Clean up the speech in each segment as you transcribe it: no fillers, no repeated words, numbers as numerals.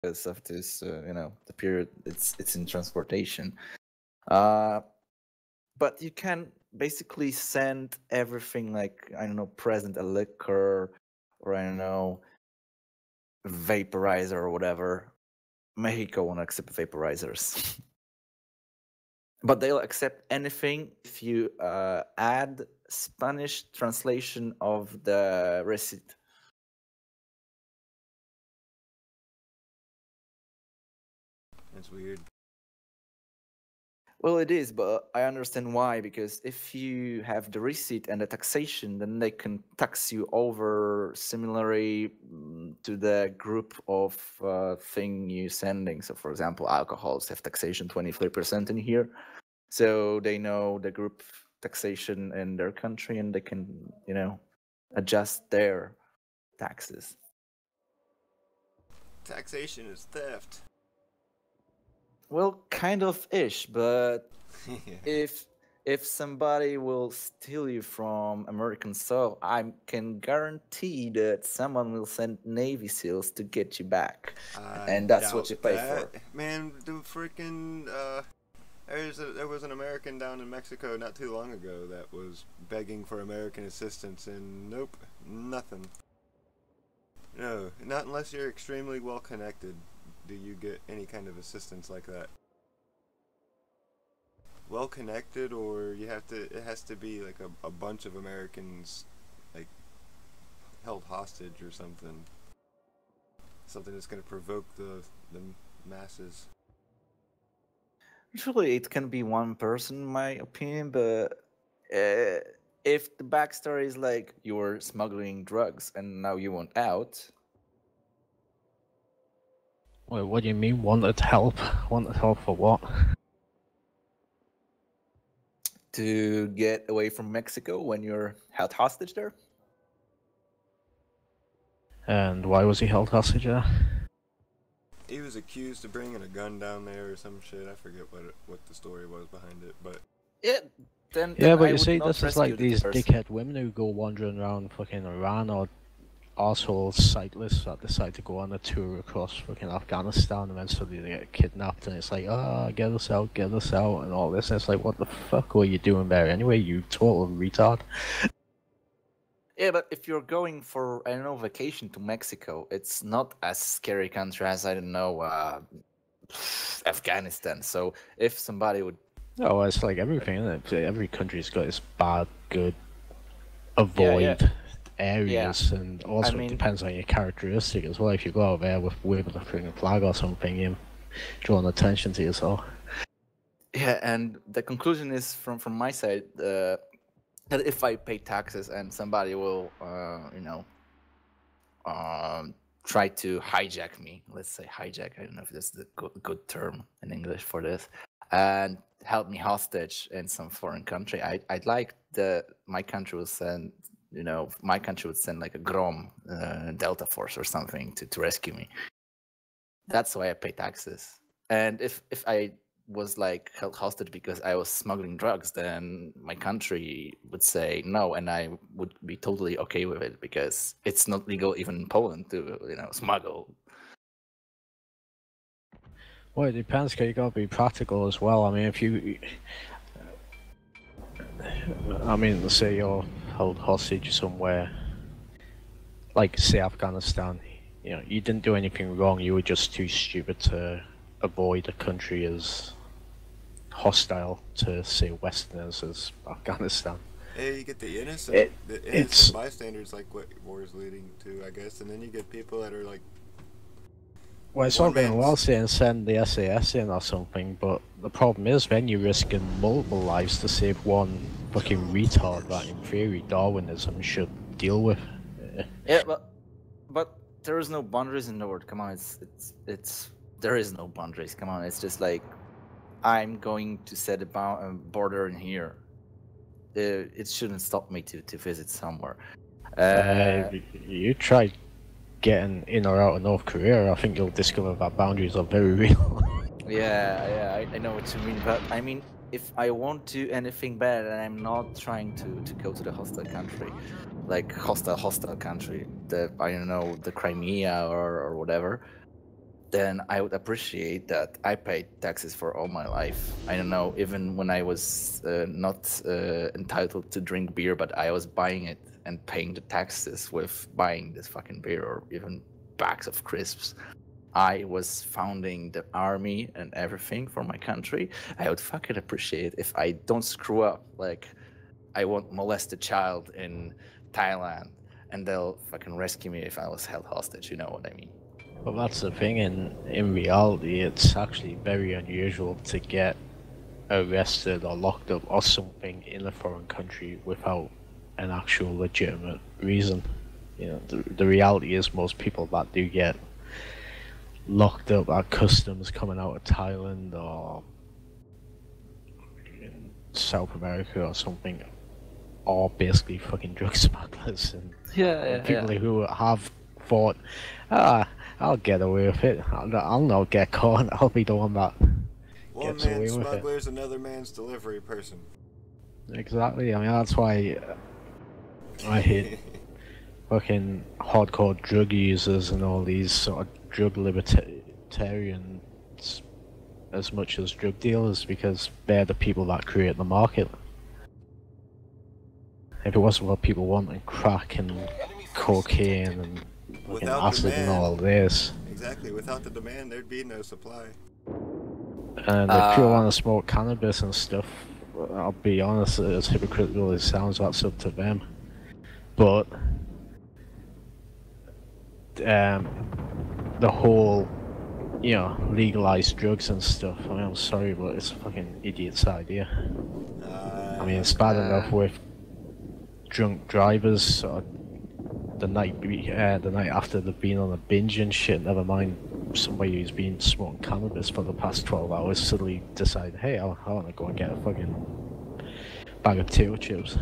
because of this, the period it's in transportation. But you can basically send everything, like, I don't know, present a liquor, or I don't know, vaporizer or whatever. Mexico won't accept vaporizers. But they'll accept anything if you add Spanish translation of the receipt. That's weird. Well, it is, but I understand why, because if you have the receipt and the taxation, then they can tax you over similarly to the group of thing you sending. So, for example, alcohols have taxation 23% in here. So they know the group taxation in their country, and they can, adjust their taxes. Taxation is theft. Well, kind of ish, but if somebody will steal you from American soil, I can guarantee that someone will send Navy SEALs to get you back, and that's what you pay for. Man, the freaking there was an American down in Mexico not too long ago that was begging for American assistance, and nope, nothing. No, not unless you're extremely well connected do you get any kind of assistance like that. Well connected, or it has to be like a bunch of Americans like held hostage or something. Something that's going to provoke the masses. Usually, it can be one person, in my opinion, but if the backstory is like you were smuggling drugs and now you want out. Wait, what do you mean, wanted help? Wanted help for what? To get away from Mexico when you're held hostage there. And why was he held hostage there? He was accused of bringing a gun down there or some shit. I forget what the story was behind it, but yeah. Then but I you see, not this is like rescue these person. dickhead women who go wandering around fucking Iran, or arsehole cyclists that decide to go on a tour across fucking Afghanistan, and eventually they get kidnapped, and it's like, get us out, and all this. And it's like, what the fuck were you doing there anyway, you total retard? Yeah, but if you're going for, I don't know, vacation to Mexico, it's not as scary country as, I don't know, Afghanistan. So if somebody would... Oh, it's like everything, isn't it? Every country's got its bad, good, avoid areas, and also it depends on your characteristic as well. If you go out there with waving a freaking flag or something, you're drawing attention to yourself. Yeah, and the conclusion is from my side, that if I pay taxes and somebody will, try to hijack me, let's say hijack, I don't know if that's the good term in English for this, and held me hostage in some foreign country, I'd like my country would send, like a Grom Delta Force or something to rescue me. That's why I pay taxes. And if I was like held hostage because I was smuggling drugs, then my country would say no, and I would be totally okay with it, because it's not legal even in Poland to smuggle. Well, it depends, because you gotta be practical as well. I mean, say you're held hostage somewhere, like say Afghanistan, you didn't do anything wrong, you were just too stupid to avoid a country as hostile to, say, Westerners as Afghanistan. Hey, you get the innocent bystanders, like what war is leading to, I guess, and then you get people that are like... Well, it's all going well saying send the SAS in or something, but the problem is then you're risking multiple lives to save one fucking retard that in theory Darwinism should deal with. Yeah, but there is no boundaries in the world. Come on, it's there is no boundaries. Come on, it's just like, I'm going to set a border in here. It shouldn't stop me to visit somewhere. You try getting in or out of North Korea, I think you'll discover that boundaries are very real. Yeah, I know what you mean, but I mean, if I won't do anything bad and I'm not trying to go to the hostile country, like hostile country, I don't know, the Crimea or whatever, then I would appreciate that I paid taxes for all my life. I don't know, even when I was not entitled to drink beer, but I was buying it and paying the taxes with buying this fucking beer or even bags of crisps. I was founding the army and everything for my country. I would fucking appreciate if I don't screw up. Like, I won't molest a child in Thailand and they'll fucking rescue me if I was held hostage. You know what I mean? But that's the thing, in reality, it's actually very unusual to get arrested or locked up or something in a foreign country without an actual legitimate reason. You know, the reality is most people that do get locked up at customs coming out of Thailand or in South America or something are basically fucking drug smugglers and people who have thought, I'll get away with it. I'll not get caught. I'll be the one that One gets away man's with it. smuggler is another man's delivery person. Exactly. I mean, that's why I hate fucking hardcore drug users and all these sort of drug libertarians as much as drug dealers, because they're the people that create the market. If it wasn't for people wanting crack and cocaine and fucking acid and all this. Exactly. Without the demand, there'd be no supply. And if people want to smoke cannabis and stuff, I'll be honest, as hypocritical as it sounds, that's up to them. But the whole, you know, legalized drugs and stuff, I mean, I'm sorry, but it's a fucking idiot's idea. I mean, it's bad enough with drunk drivers sort of the night after they've been on a binge and shit, never mind somebody who's been smoking cannabis for the past 12 hours suddenly decide, hey, I want to go and get a fucking bag of potato chips.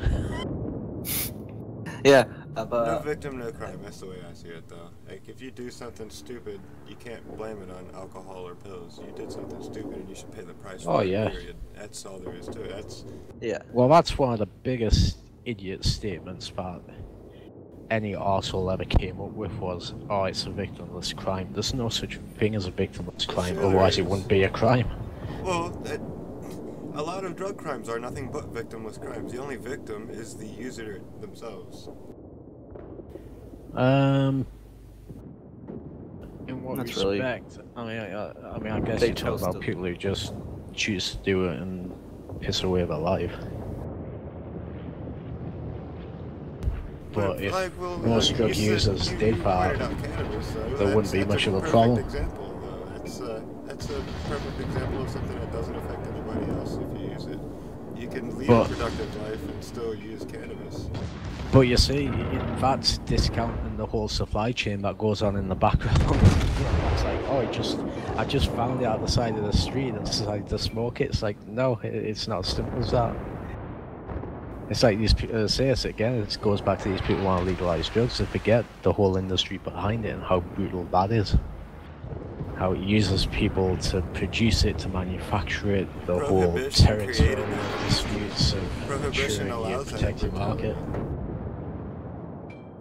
Yeah, no victim, no crime. That's the way I see it, though. Like, if you do something stupid, you can't blame it on alcohol or pills. You did something stupid, and you should pay the price for it. Yeah. Period. That's all there is to it. That's Well, that's one of the biggest idiot statements that any arsehole ever came up with was, oh, it's a victimless crime. There's no such thing as a victimless crime, Sure otherwise there it is. wouldn't be a crime. Well, a lot of drug crimes are nothing but victimless crimes. The only victim is the user themselves. In what Not really. respect? I mean, I guess They you talk chose about to. people who just choose to do it and piss away their life. But if most drug users did that, there wouldn't be much of a problem. Example, though. That's a perfect example of something that doesn't affect anybody else if you use it. You can lead a productive life and still use cannabis. But you see, that's discounting the whole supply chain that goes on in the background. It's like, oh, I just found it at the side of the street and decided to smoke it. It's like, no, it's not as simple as that. It's like these people say it again. It goes back to these people who want to legalize drugs. They forget the whole industry behind it and how brutal that is. How it uses people to produce it, to manufacture it. The whole territorial disputes of ensuring a protected market.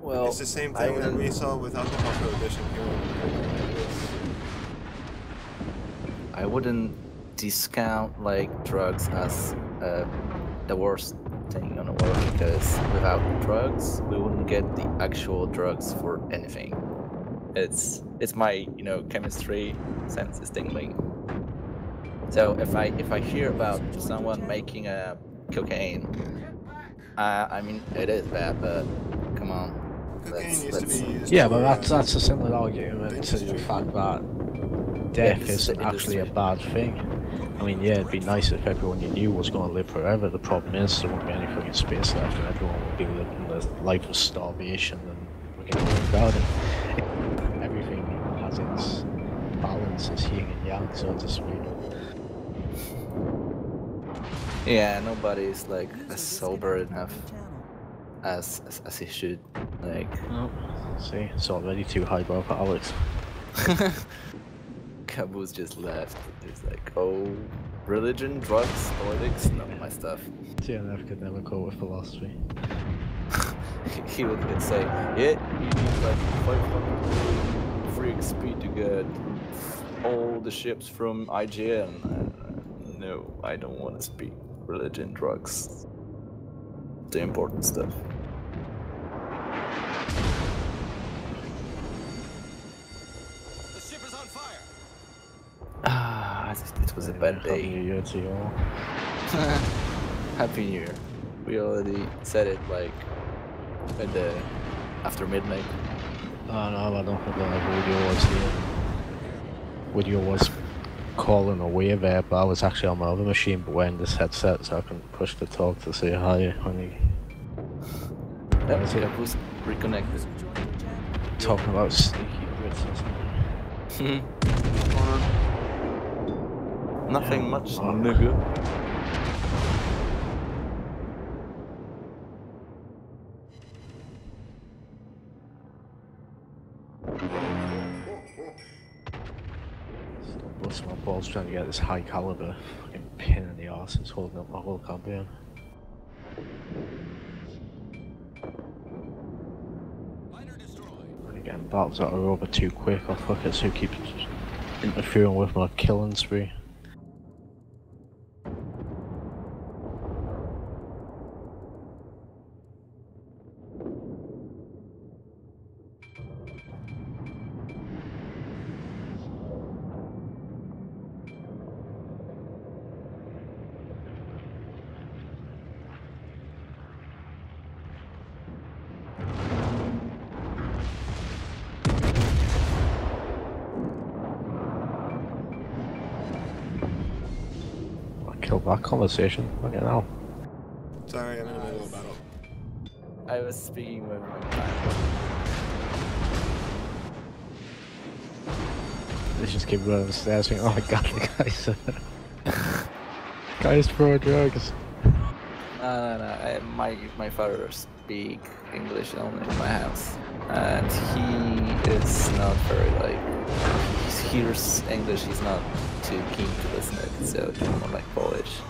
Well, it's the same thing that we saw with alcohol prohibition here. I wouldn't discount like drugs as the worst thing on the world, because without drugs we wouldn't get the actual drugs for anything. It's my chemistry sense is tingling. So if I hear about someone making a cocaine, I mean it is bad, but come on. Yeah, but that's a similar argument to the fact that death isn't actually a bad thing. I mean, yeah, it'd be nice if everyone you knew was going to live forever. The problem is there won't be any fucking space left, and everyone will be living the life of starvation and fucking overcrowding. Everything has its balance, its yin and yang, so to speak. Yeah, nobody's like as sober enough as he should. Like, no. See, it's already too highbrow for Alex. Caboose just left. He's like, oh, religion, drugs, politics, not my stuff. TNF could never cope with philosophy. He would say, yeah, you need like 500 free XP to get all the ships from IGN. No, I don't want to speak religion, drugs, the important stuff. The ship is on fire. Ah, it was a bad day. Happy New Year to you all. Happy New Year. We already said it like at the after midnight. Oh no, I don't think Wodyo was here. Wodyo was calling away there, but I was actually on my other machine but wearing this headset so I can push the talk to say hi, honey. Yep, who's reconnected? Talking about sneaky Brits or something. Nothing much, nigga. Busting my balls trying to get this high caliber fucking pin in the arse. It's holding up my whole campaign. I'm getting battles that are over too quick. Oh fuck it, so keeps interfering with my killing spree. Kill that conversation. Fucking hell. Sorry, I'm in the middle of battle. I was speaking with my friend. They just keep running the stairs saying, oh my god, the guys throw drugs. No. My father speak English only in my house, and he is not very like. He hears English. He's not too keen to listen to it, so it's more like Polish.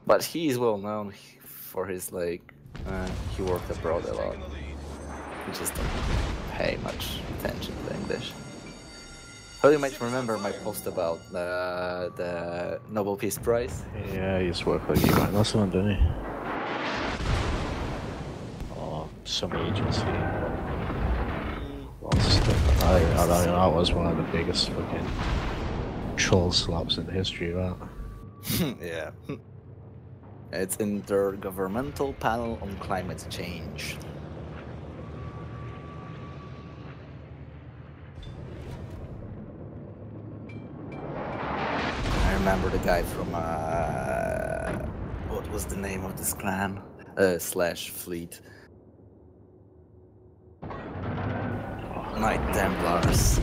But he is well known for his like. He worked abroad a lot. He just don't pay much attention to English. How you might remember my post about the Nobel Peace Prize? Yeah, he used to work with you, man. That's one, didn't he? Or some agency. Lots of stuff. I don't know, that was one of the biggest fucking troll slaps in the history of that. Yeah. It's Intergovernmental Panel on Climate Change. I remember the guy from what was the name of this clan? Slash fleet. Knight Templars.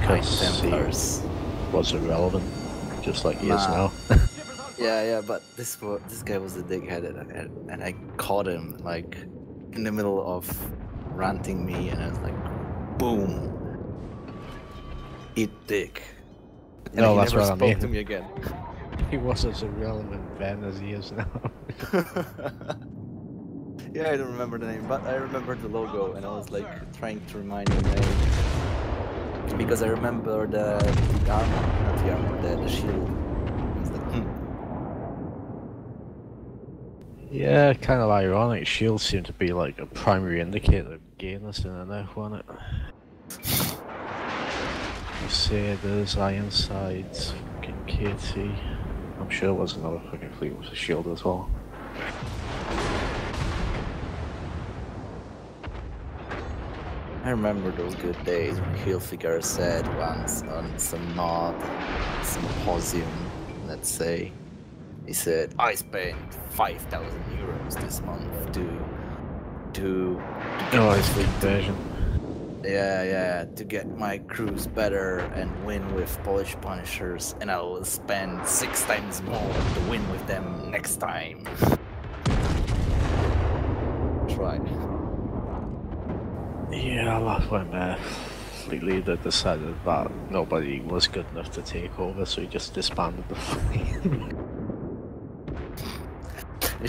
Because he was irrelevant, just like he is now. Yeah, but this guy was a dickhead, and I caught him like in the middle of ranting me, and I was like, boom, eat dick. And No, he that's never what I spoke mean. to me again. He was as irrelevant then as he is now. Yeah, I don't remember the name, but I remember the logo, and I was like trying to remind the name because I remember the armor, not the armor, the shield. I was like, Yeah, kind of ironic. Shields seem to be like a primary indicator of gayness in an F, wasn't it? Crusaders, Ironsides, fucking KT. I'm sure there was another fucking fleet with a shield as well. I remember those good days when Hilfiger said once on some mod symposium, let's say, he said, I spent 5,000 euros this month to get my fleet version. Yeah, to get my crews better and win with Polish Punishers, and I will spend 6 times more to win with them next time. Try. Yeah, that's when fleet leader decided that nobody was good enough to take over, so he just disbanded the fleet.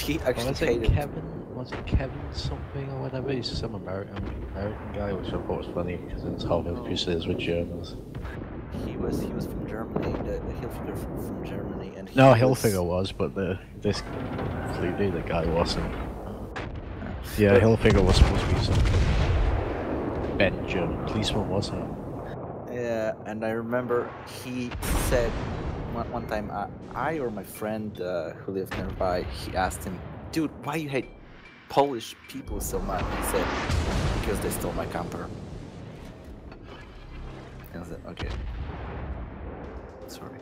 He actually Was it hated Kevin? was it Kevin something or whatever? He's some American guy, which I thought was funny because it's how the Crusaders were Germans. He was from Germany. The Hilfiger from Germany, and No, Hilfiger was, but this completely the guy wasn't. Yeah, But- Hilfiger was supposed to be some Ben German policeman, wasn't it? Yeah, and I remember he said one time, I or my friend who lived nearby, he asked him, "Dude, why you hate Polish people so much?" He said, "Because they stole my camper." And I said, "Okay, sorry."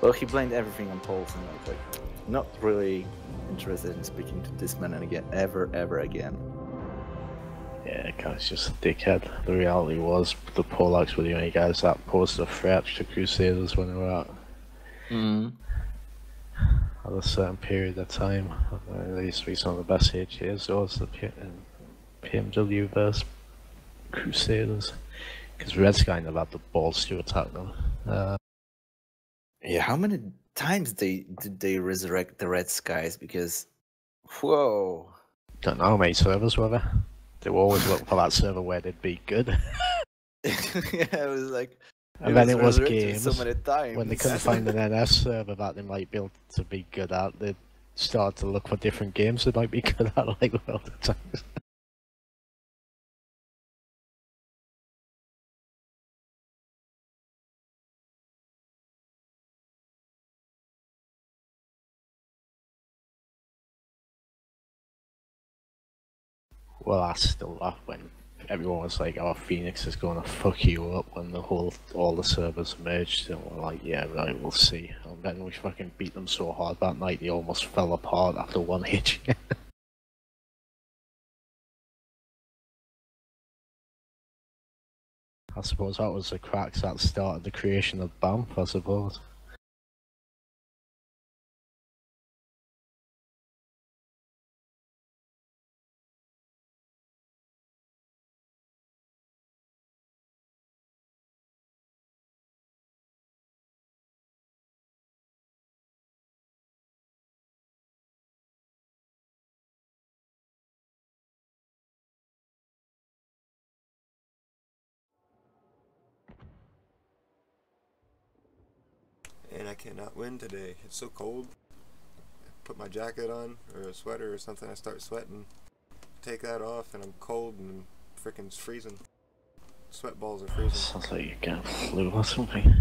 Well, he blamed everything on Poles, and I was like, not really interested in speaking to this man again, ever again. Yeah, guy's just a dickhead. The reality was, the Polacks were the only guys that posed a threat to Crusaders when they were at a certain period of time. They used to be some of the best HAs, those the PMW versus Crusaders. Because Red Sky never had the balls to attack them. Yeah, how many times did they resurrect the Red Skies? Because, whoa. Don't know how many servers were there. They were always looking for that server where they'd be good. Yeah, it was like, And then it was resurrected games. so many times. When they couldn't find an NS server that they might be able to be good at, they started to look for different games they might be good at, like World of Tanks. Well, I still laugh when everyone was like, "Oh, Phoenix is going to fuck you up," when all the servers merged, and we're like, "Yeah, right, we'll see." And then we fucking beat them so hard that night they almost fell apart after one hit. I suppose that was the cracks that started the creation of BAMF, I suppose. And I cannot win today. It's so cold. I put my jacket on, or a sweater or something, I start sweating. Take that off and I'm cold and freaking freezing. Sweat balls are freezing. Sounds like you got flu or something.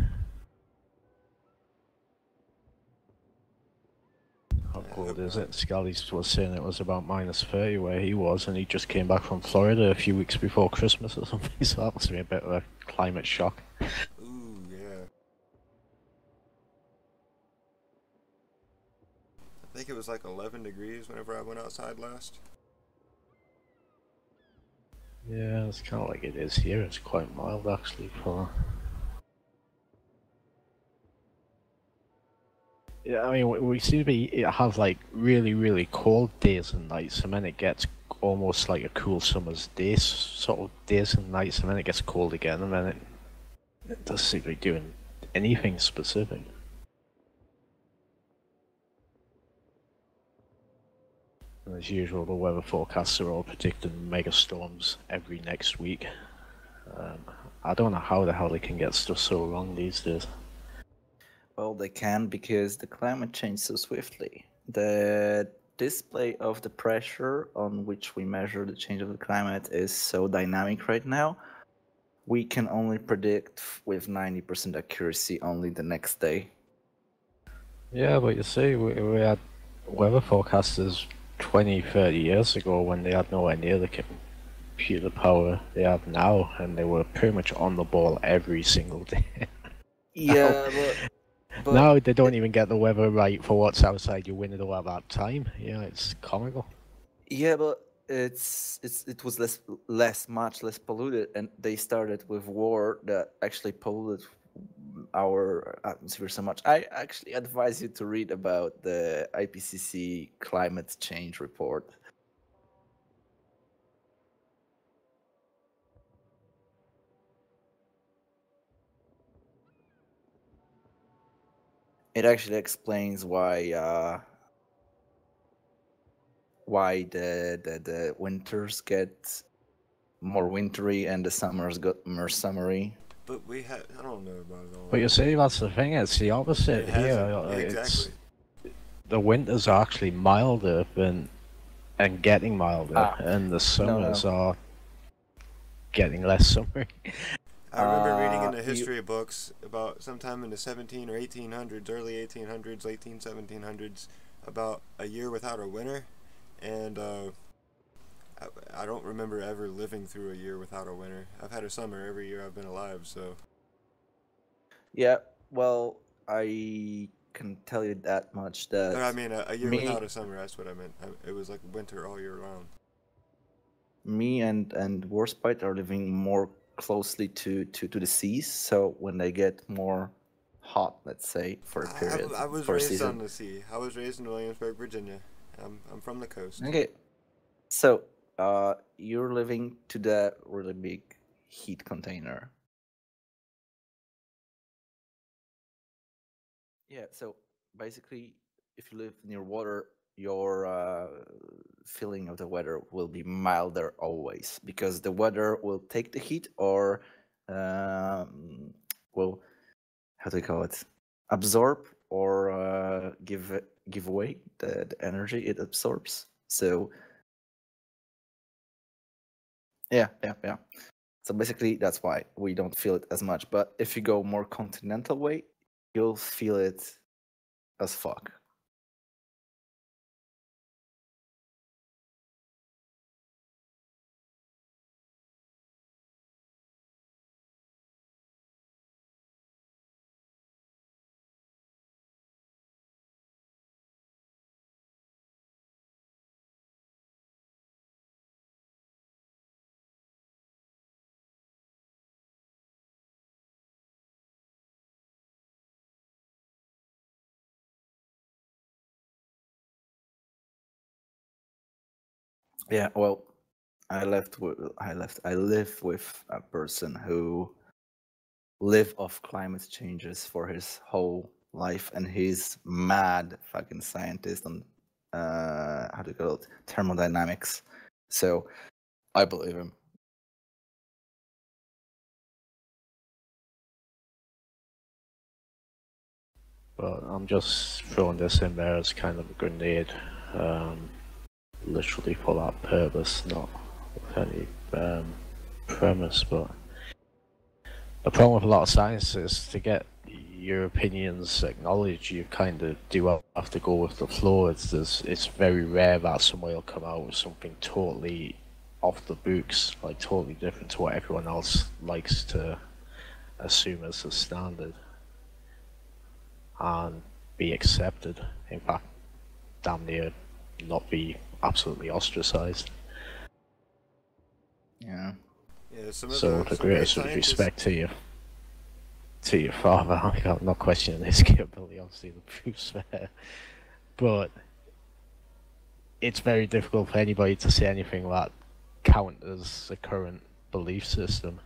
How cold is it? Scally was saying it was about -30 where he was, and he just came back from Florida a few weeks before Christmas or something, so that must be a bit of a climate shock. Ooh, yeah. I think it was like 11 degrees whenever I went outside last. Yeah, it's kind of like it is here. It's quite mild actually for. Yeah, I mean we seem to be have like really cold days and nights, and then it gets almost like a cool summer's days sort of days and nights, and then it gets cold again, and then it doesn't seem to be doing anything specific. And as usual, the weather forecasts are all predicting mega storms every next week. I don't know how the hell they can get stuff so wrong these days. Well, they can because the climate changed so swiftly. The display of the pressure on which we measure the change of the climate is so dynamic right now. We can only predict with 90% accuracy only the next day. Yeah, but you see, we had weather forecasters 20, 30 years ago when they had nowhere near the computer power they have now, and they were pretty much on the ball every single day. Yeah, but now they don't even get the weather right for what's outside your window at that time. Yeah, it's comical. yeah, but it was much less polluted, and they started with war that actually polluted our atmosphere so much. I actually advise you to read about the IPCC climate change report. It actually explains why why the winters get more wintry and the summers got more summery. But we had, I don't know about it all. But you see, that's the thing. It's the opposite It here. hasn't. Yeah, It's exactly. the winters are actually milder and getting milder, and the no. summers are getting less summery. I remember reading in the you- history books about sometime in the 17 or 1800s, early 1800s, late 1700s, about a year without a winter, and I don't remember ever living through a year without a winter. I've had a summer every year I've been alive, so Yeah, well, I can tell you that much that but I mean a year me, without a summer. That's what I meant. It was like winter all year round. me and Warspite are living more closely to the seas, so when they get more hot, let's say, for a period, I was for a raised season. on the sea. I was raised in Williamsburg, Virginia. I'm from the coast. Okay, so you're living to the really big heat container. Yeah, so basically, if you live near water, your feeling of the weather will be milder always because the weather will take the heat or will, how do you call it, absorb or give away the energy it absorbs. So yeah. So basically, that's why we don't feel it as much. But if you go more continental way, you'll feel it as fuck. Yeah, well, I live with a person who live off climate changes for his whole life, and he's mad fucking scientist on how do you call it, thermodynamics. So I believe him. But I'm just throwing this in there as kind of a grenade, literally for that purpose, not with any premise. But the problem with a lot of science is to get your opinions acknowledged, you kind of do have to go with the flow. It's very rare that somebody will come out with something totally off the books, like totally different to what everyone else likes to assume as the standard, and be accepted. In fact, damn near not be absolutely ostracized. Yeah. Yeah, some of So, the with the some great greatest scientists. respect to your father, I'm not questioning his capability. Obviously, the proof's there, but it's very difficult for anybody to say anything that counters the current belief system,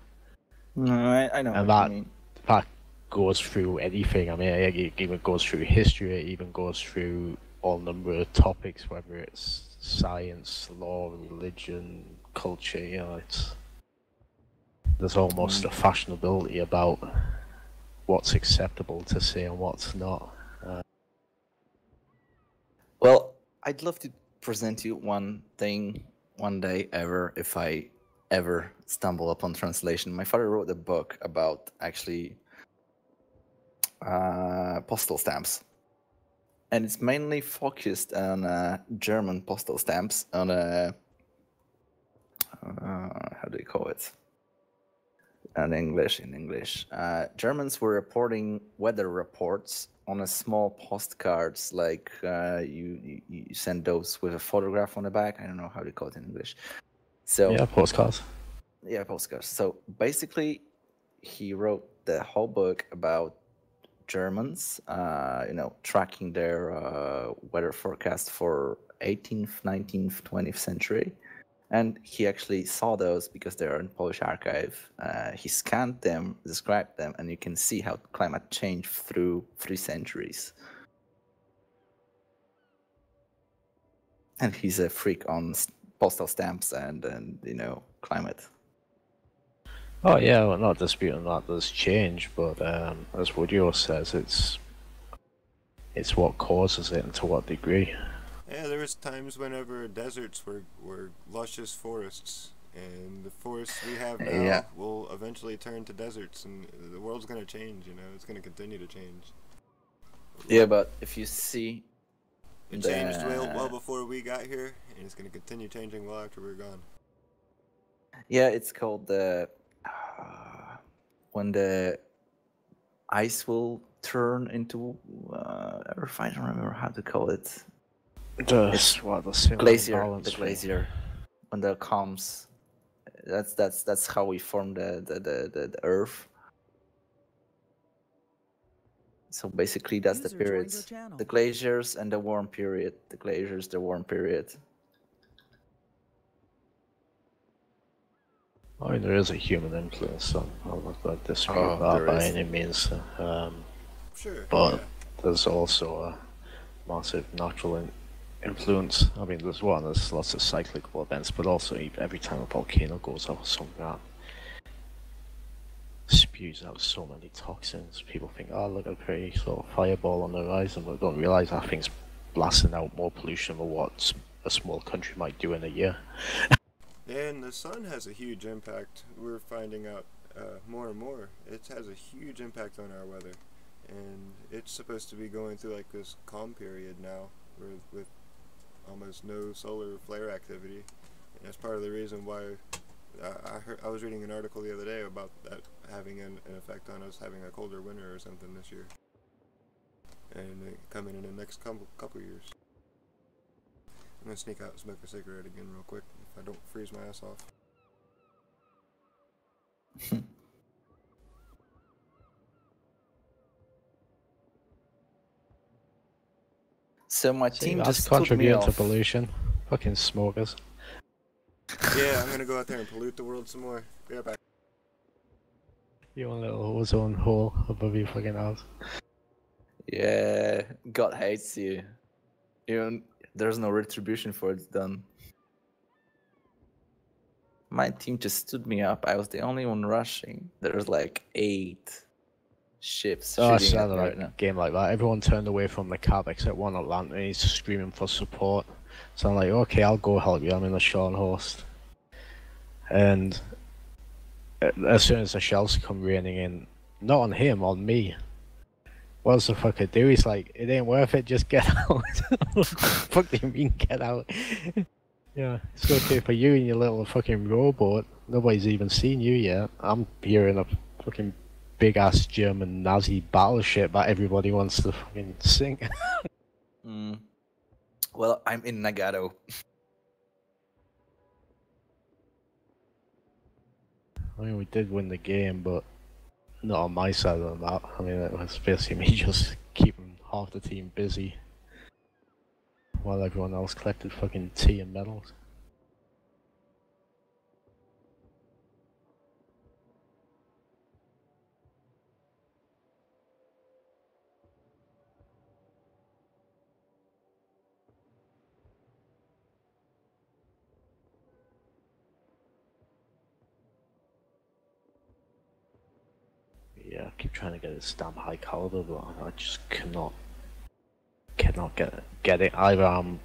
No, I know and what you mean. that goes through anything. I mean, it even goes through history. It even goes through all number of topics, whether it's science, law, religion, culture. You know, there's almost a fashionability about what's acceptable to say and what's not. Well, I'd love to present you one thing one day ever if I ever stumble upon translation. My father wrote a book about actually postal stamps, and it's mainly focused on German postal stamps on how do you call it? In English. Germans were reporting weather reports on a small postcards, like you send those with a photograph on the back. I don't know how to call it in English. So Yeah, postcards. yeah, postcards. So basically, he wrote the whole book about Germans, tracking their weather forecast for 18th, 19th, 20th century. And he actually saw those because they're in Polish archive. He scanned them, described them, and you can see how climate changed through 3 centuries. And he's a freak on postal stamps and climate. Oh yeah, well, not disputing that there's change, but as Wodyo says, it's what causes it and to what degree. Yeah, there was times whenever deserts were luscious forests, and the forests we have now Yeah. will eventually turn to deserts, and the world's gonna change. It's gonna continue to change. Yeah, but if you see, It changed well before we got here, and it's gonna continue changing well after we're gone. yeah, it's called the when the ice will turn into Earth. I don't remember how to call it. It's what the Glacier. The glacier. When that comes, that's how we form the Earth. So basically, that's the User joined your periods: channel. the glaciers and the warm period. The glaciers, the warm period. I mean, there is a human influence, so I'm not going to disagree with Oh, that there by is. any means. Sure. But yeah. there's also a massive natural influence. I mean, there's lots of cyclical events, but also every time a volcano goes off, something that spews out so many toxins. People think, oh, look at a pretty sort of fireball on the horizon, but don't realize that thing's blasting out more pollution than what a small country might do in a year. And the sun has a huge impact. We're finding out more and more. It has a huge impact on our weather, and it's supposed to be going through like this calm period now, with almost no solar flare activity. And that's part of the reason why I was reading an article the other day about that having an effect on us having a colder winter or something this year, and coming in the next couple years. I'm gonna sneak out and smoke a cigarette again real quick if I don't freeze my ass off. So my See, team that's just took me contributing to off. pollution. Fucking smokers. Yeah, I'm gonna go out there and pollute the world some more. Be right back. You want a little ozone hole above your fucking house. Yeah, God hates you. There's no retribution for it done. My team just stood me up. I was the only one rushing. There's like 8 ships Oh, I shooting at said me like right now. a game like that. Everyone turned away from the cab except one Atlanta, and he's screaming for support. So I'm like, okay, I'll go help you. I'm in the Scharnhorst. And as soon as the shells come raining in, not on him, on me. What does the fucker do? He's like, it ain't worth it, just get out. Fuck do you mean get out? Yeah, it's okay for you and your little fucking rowboat. Nobody's even seen you yet. I'm here in a fucking big ass German Nazi battleship that everybody wants to fucking sink. Well, I'm in Nagato. I mean, we did win the game, but not on my side of the map. I mean, it was basically me just keeping half the team busy while everyone else collected fucking tea and medals. Yeah, I keep trying to get this damn high caliber, but I just cannot get it. Either I'm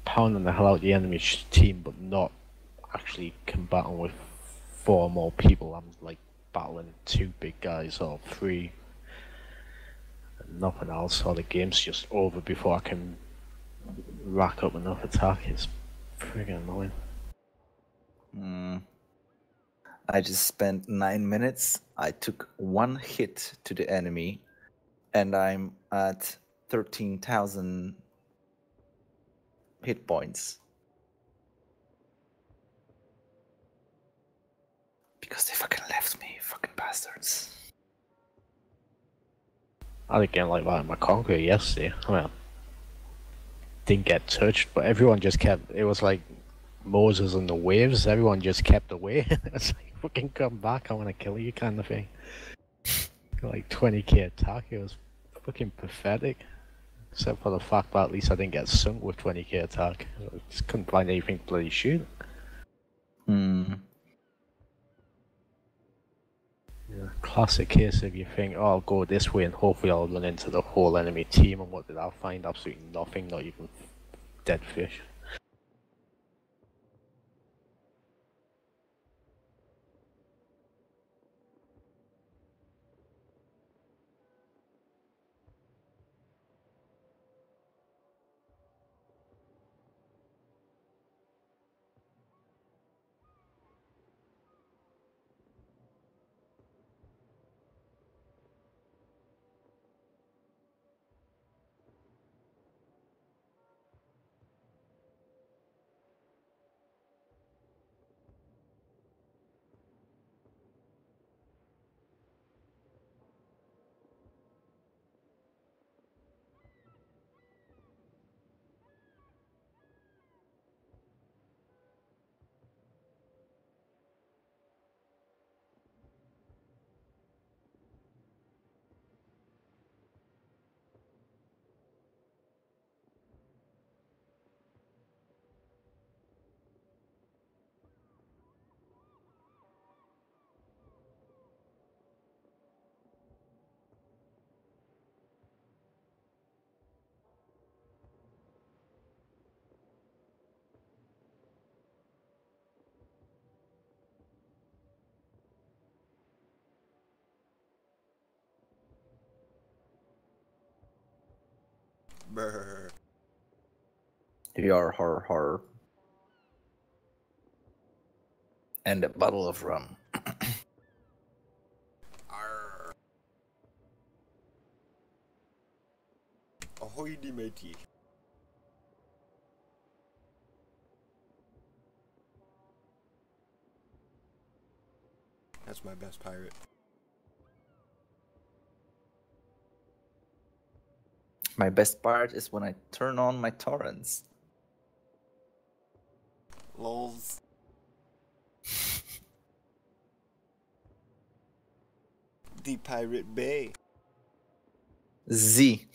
pounding the hell out the enemy team, but not actually combating with 4 more people. I'm like battling 2 big guys or 3, and nothing else. Or the game's just over before I can rack up enough attack. It's friggin' annoying. I just spent 9 minutes. I took 1 hit to the enemy, and I'm at 13,000 hit points. Because they fucking left me, fucking bastards. I had a game like that in my Conquer yesterday. I mean, I didn't get touched, but everyone just kept. It was like Moses and the waves. Everyone just kept away. It's like, fucking come back, I want to kill you kind of thing. Got like 20k attack. It was fucking pathetic. Except for the fact that at least I didn't get sunk with 20k attack. I just couldn't find anything to bloody shoot. Hmm. Yeah, classic case if you think, oh, I'll go this way and hopefully I'll run into the whole enemy team, and what did I find? Absolutely nothing, not even dead fish. Brr. Your horror. And a bottle of rum. Arr. Ahoy de matey. That's my best pirate. My best part is when I turn on my torrents. Lols. The Pirate Bay. Z.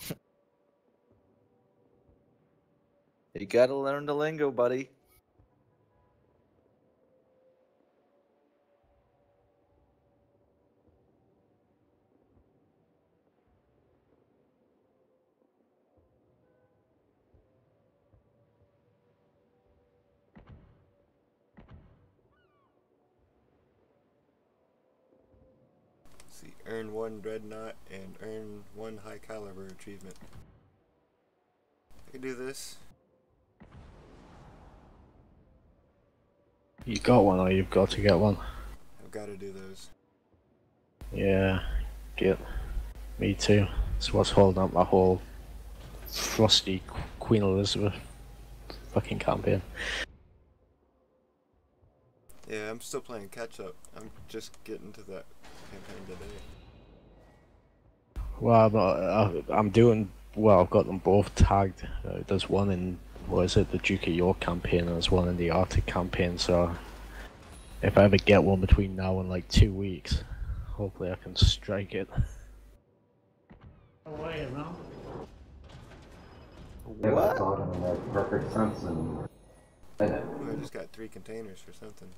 You gotta learn the lingo, buddy. See, earn 1 dreadnought and earn 1 high caliber achievement. I can do this. You got one, or you've got to get one. I've got to do those. Yeah, get me too. That's what's holding up my whole frosty Queen Elizabeth fucking campaign. Yeah, I'm still playing catch up. I'm just getting to that campaign today. Well, I'm doing well. I've got them both tagged. There's one in, what is it, the Duke of York campaign, and there's one in the Arctic campaign. So if I ever get one between now and like 2 weeks, hopefully I can strike it. Away around. What? Thought in a perfect sense and Oh, I just got 3 containers for something.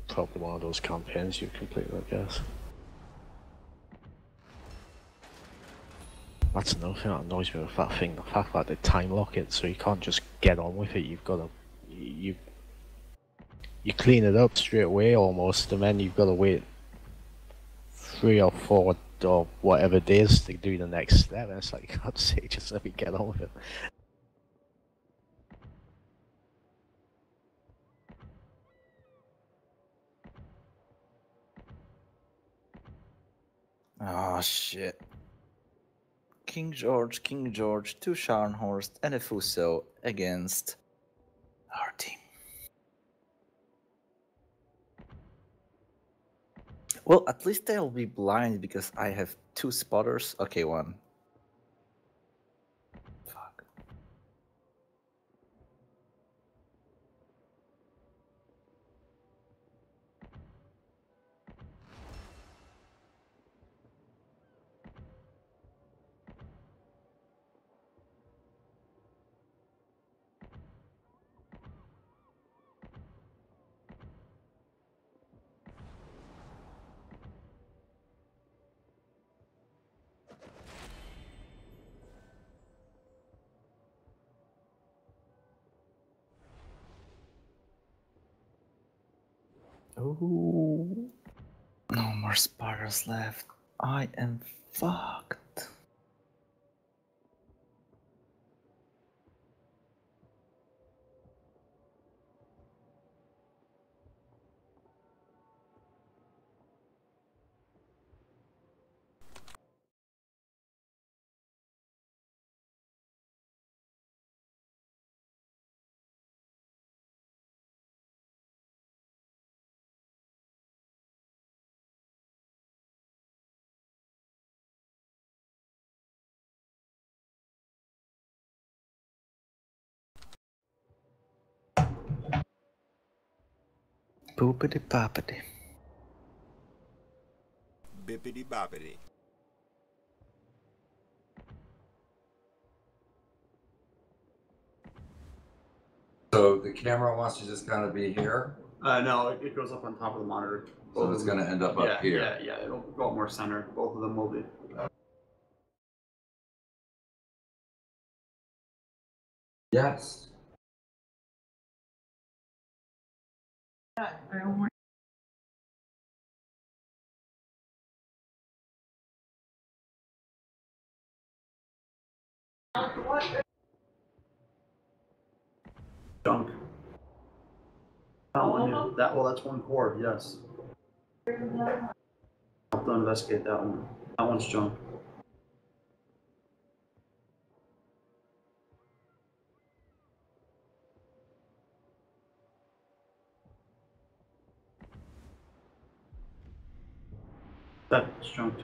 Probably one of those campaigns you've completed, I guess. That's another thing that annoys me with that thing, the fact that they time lock it, so you can't just get on with it. You've got to, you clean it up straight away almost, and then you've got to wait 3 or 4 or whatever days to do the next step. And it's like, God's sake, just let me get on with it. Oh shit. King George, 2 Scharnhorst, and a Fuso against our team. Well, at least they'll be blind because I have 2 spotters. Okay, 1. Fuck. Oh, no more Spartans left. I am fucked. Boopity boppity. Bippity boppity. So the camera wants to just kind of be here, No, it goes up on top of the monitor. so it's going to end up up here. Yeah, it'll go up more center. Both of them will be. Yes. Junk. That one, yeah. That's one core, yes. I'll have to investigate that one. That one's junk. That's junk.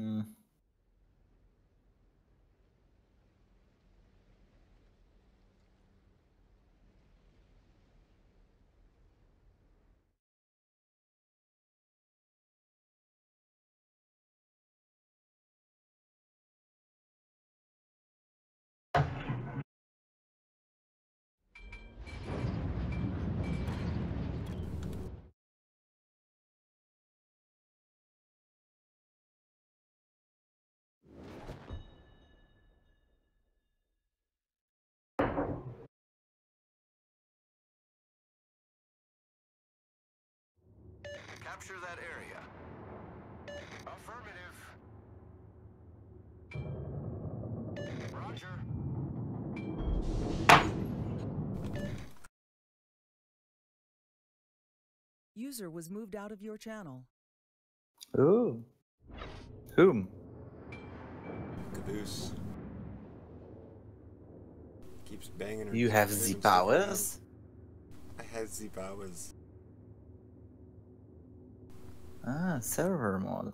Hmm. Capture that area. Affirmative. Roger. User was moved out of your channel. Ooh. Whom? Caboose. Keeps banging her. You have the random stuff powers? around. I have the powers. Ah, server mode.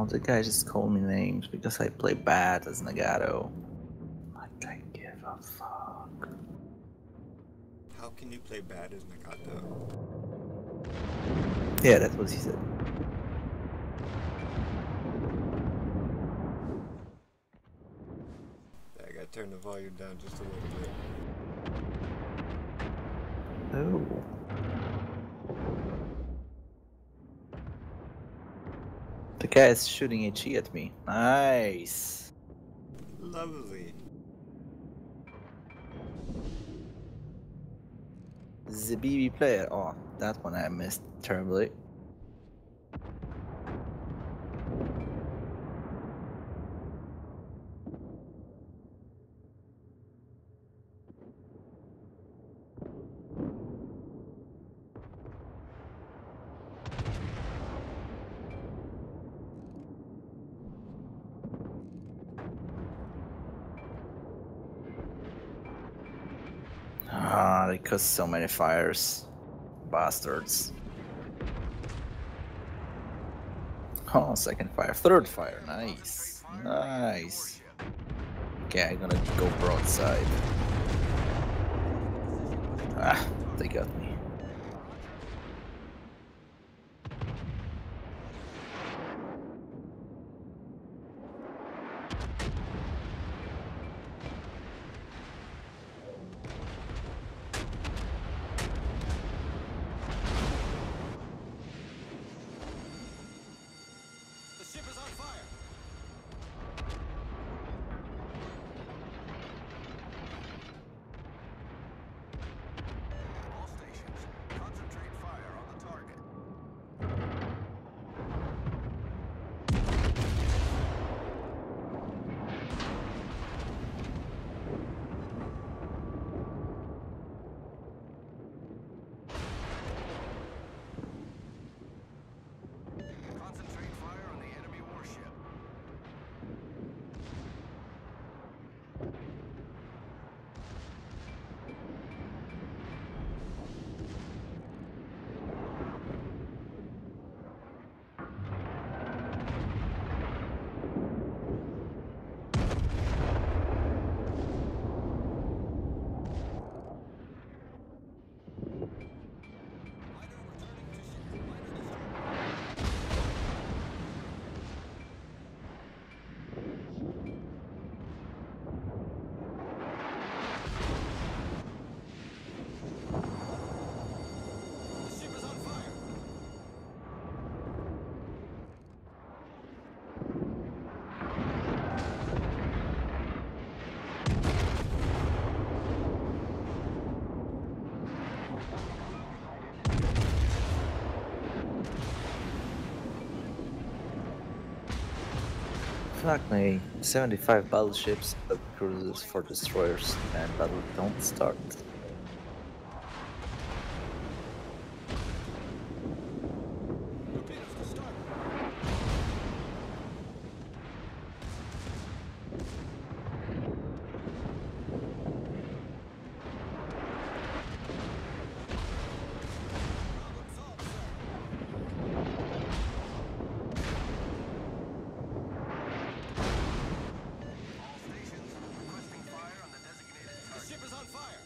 Oh, the guy just called me names because I play bad as Nagato. Like I give a fuck. How can you play bad as Nagato? Yeah, that's what he said. I gotta turn the volume down just a little bit. Oh. The guy is shooting HE at me. Nice. Lovely. The BB player. Oh, that one I missed terribly. Ah, they caused so many fires. Bastards. Oh, second fire. Third fire. Nice. Nice. Okay, I'm gonna go broadside. Ah, they got me. The ship is on fire. All stations, concentrate fire on the target. Concentrate fire on the enemy warship. Miner returning to ship. Miner destroyed. The ship is on fire. Fuck me. 75 battleships, but cruisers for destroyers, and battle don't start. Torpedoes to starboard. Problem solved, sir. All stations requesting fire on the designated target. The ship is on fire.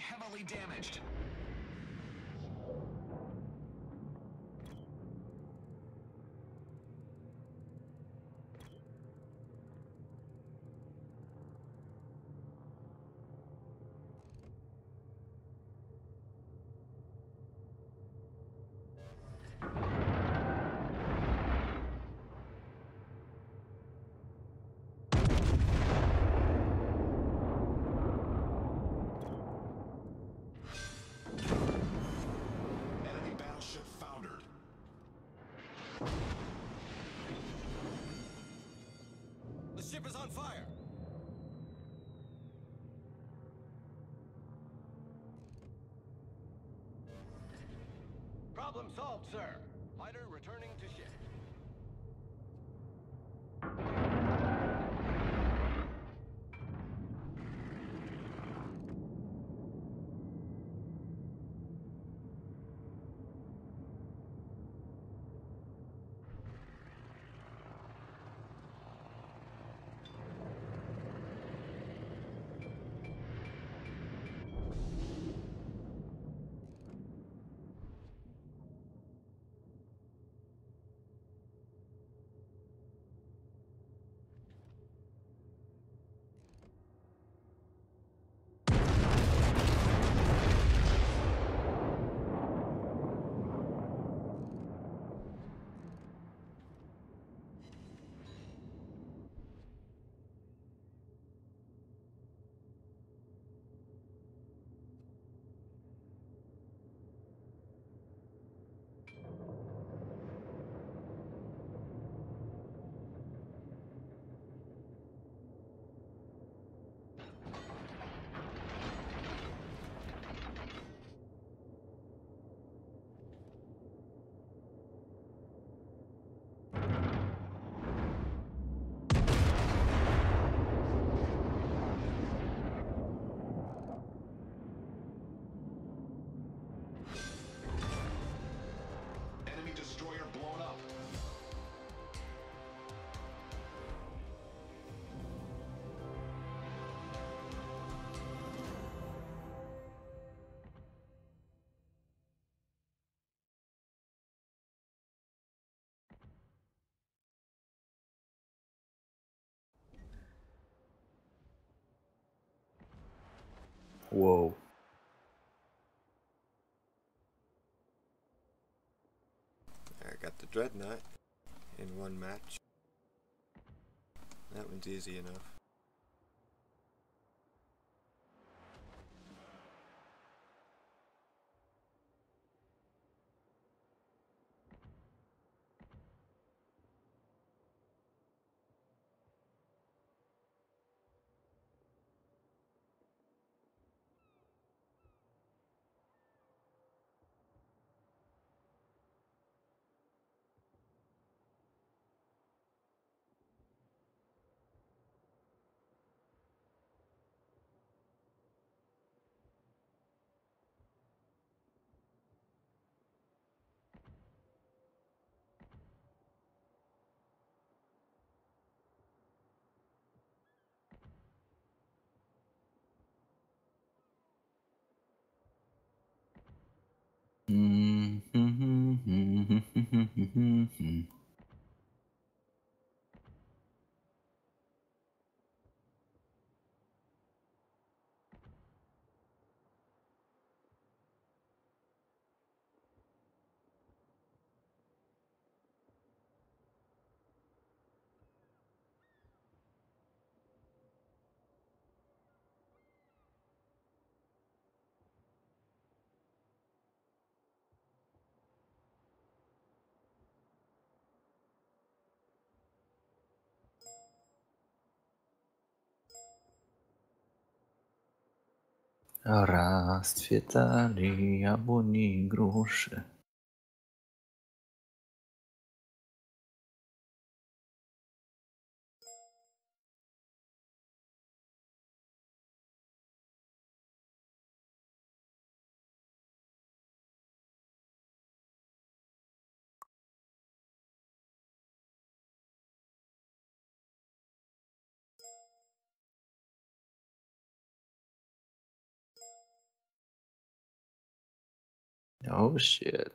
heavily damaged. Enemy battleship foundered. The ship is on fire. Problem solved, sir. Fighter returning to ship. Enemy destroyer blown up. Whoa. I got the Dreadnought in one match. That one's easy enough. Rozkwitali jabłoni gruszy. Oh shit.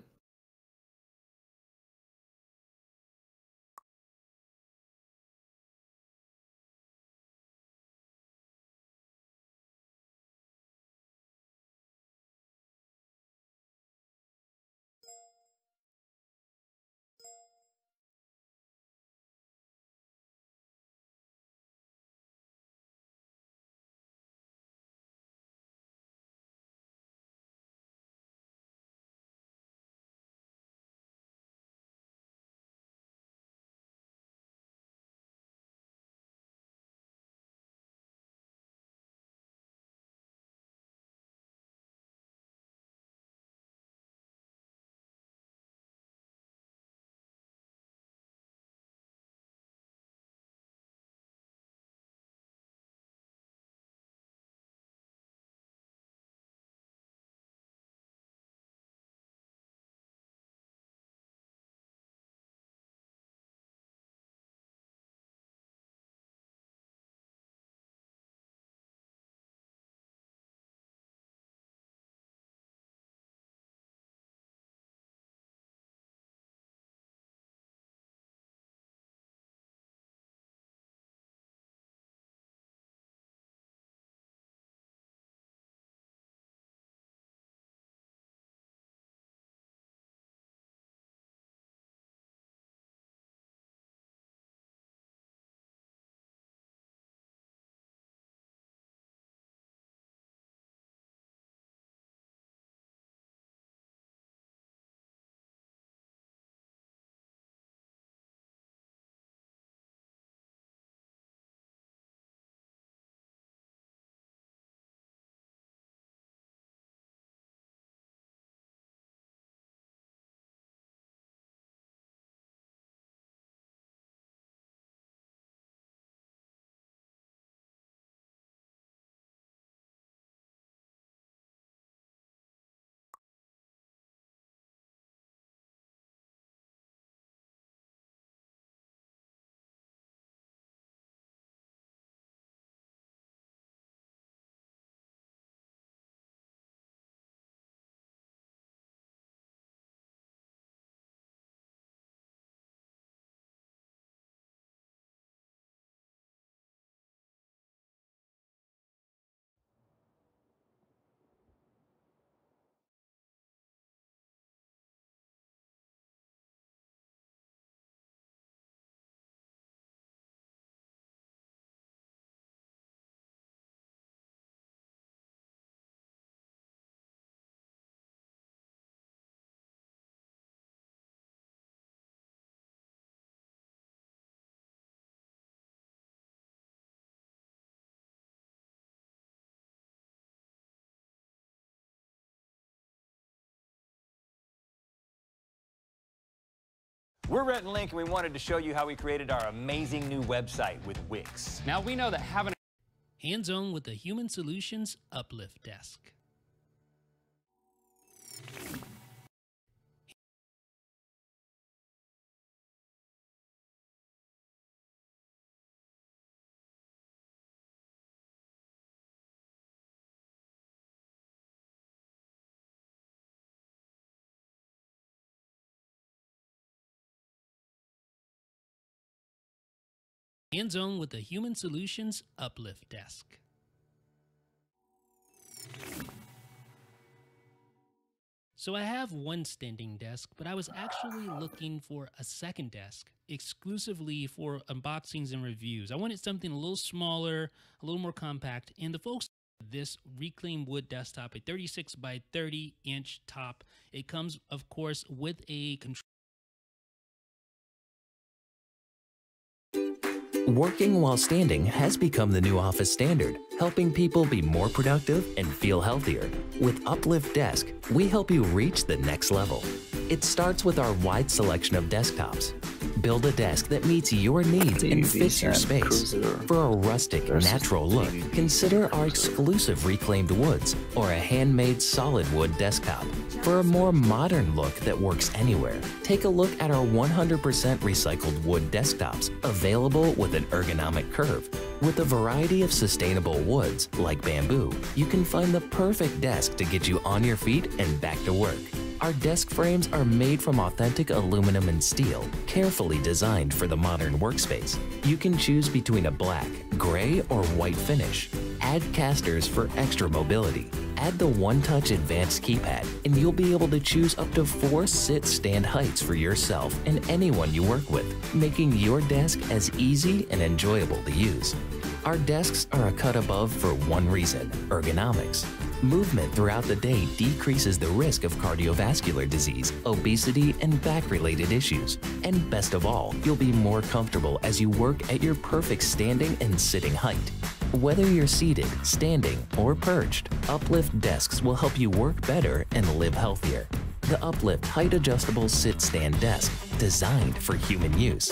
We're Rhett and Link, and we wanted to show you how we created our amazing new website with Wix. Now we know that having hands-on with the Human Solutions Uplift Desk. Hands-on with the Human Solutions Uplift Desk. So I have one standing desk, but I was actually looking for a second desk exclusively for unboxings and reviews. I wanted something a little smaller, a little more compact, and the folks this reclaimed wood desktop, a 36 by 30 inch top. It comes, of course, with a control. Working while standing has become the new office standard, helping people be more productive and feel healthier. With Uplift Desk, we help you reach the next level. It starts with our wide selection of desktops. Build a desk that meets your needs and fits your space. For a rustic, natural look, consider our exclusive reclaimed woods or a handmade solid wood desktop. For a more modern look that works anywhere, take a look at our 100% recycled wood desktops, available with an ergonomic curve. With a variety of sustainable woods, like bamboo, you can find the perfect desk to get you on your feet and back to work. Our desk frames are made from authentic aluminum and steel, carefully designed for the modern workspace. You can choose between a black, gray, or white finish. Add casters for extra mobility. Add the one-touch advanced keypad, and you'll be able to choose up to 4 sit-stand heights for yourself and anyone you work with, making your desk as easy and enjoyable to use. Our desks are a cut above for one reason: ergonomics. Movement throughout the day decreases the risk of cardiovascular disease, obesity, and back-related issues. And best of all, you'll be more comfortable as you work at your perfect standing and sitting height. Whether you're seated, standing, or perched, Uplift desks will help you work better and live healthier. The Uplift height-adjustable sit-stand desk, designed for human use.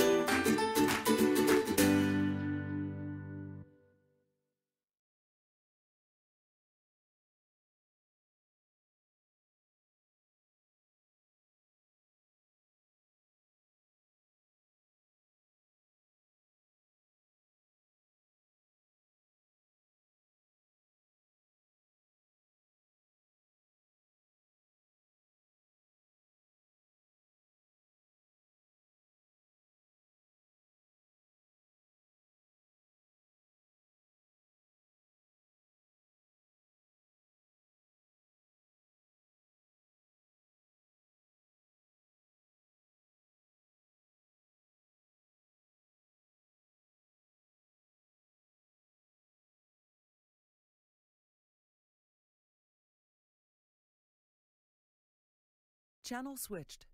Channel switched.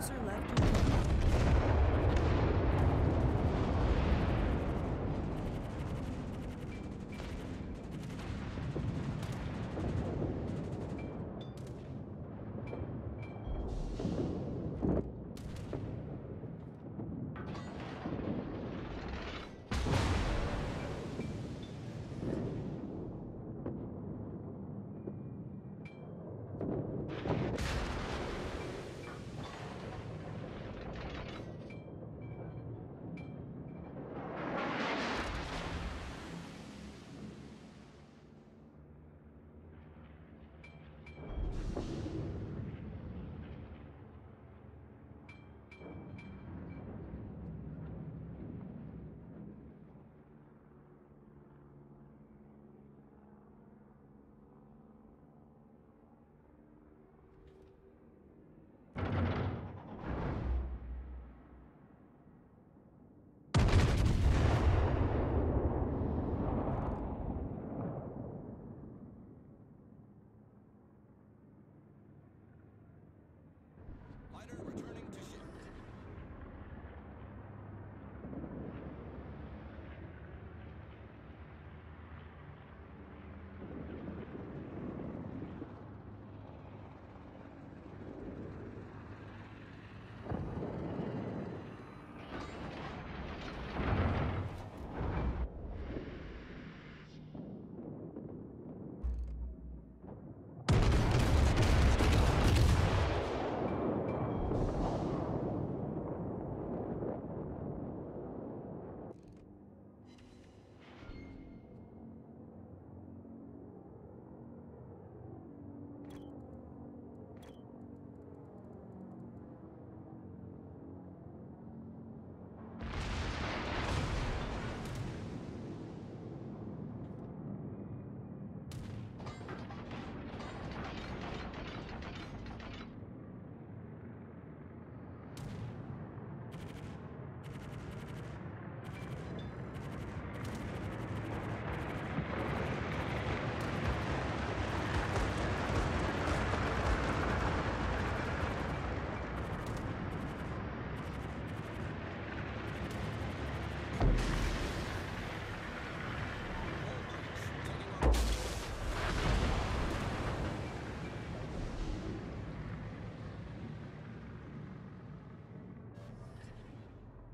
User left your channel. Fighter returning to ship.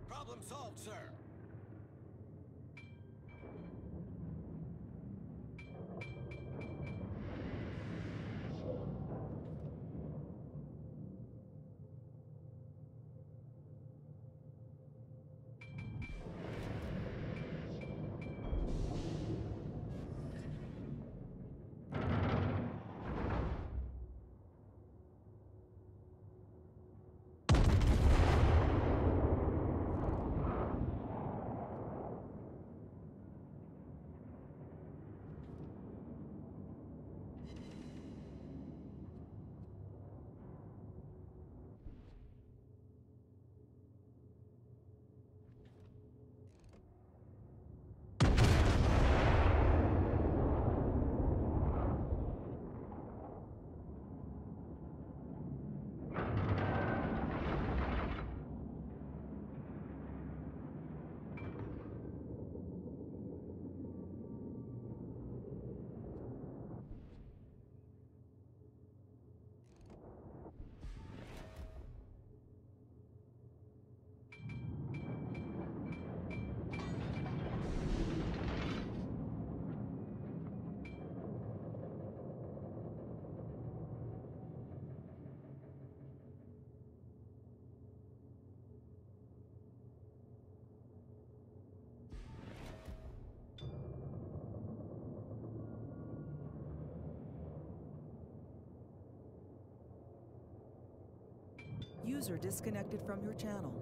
Problem solved, sir. User disconnected from your channel.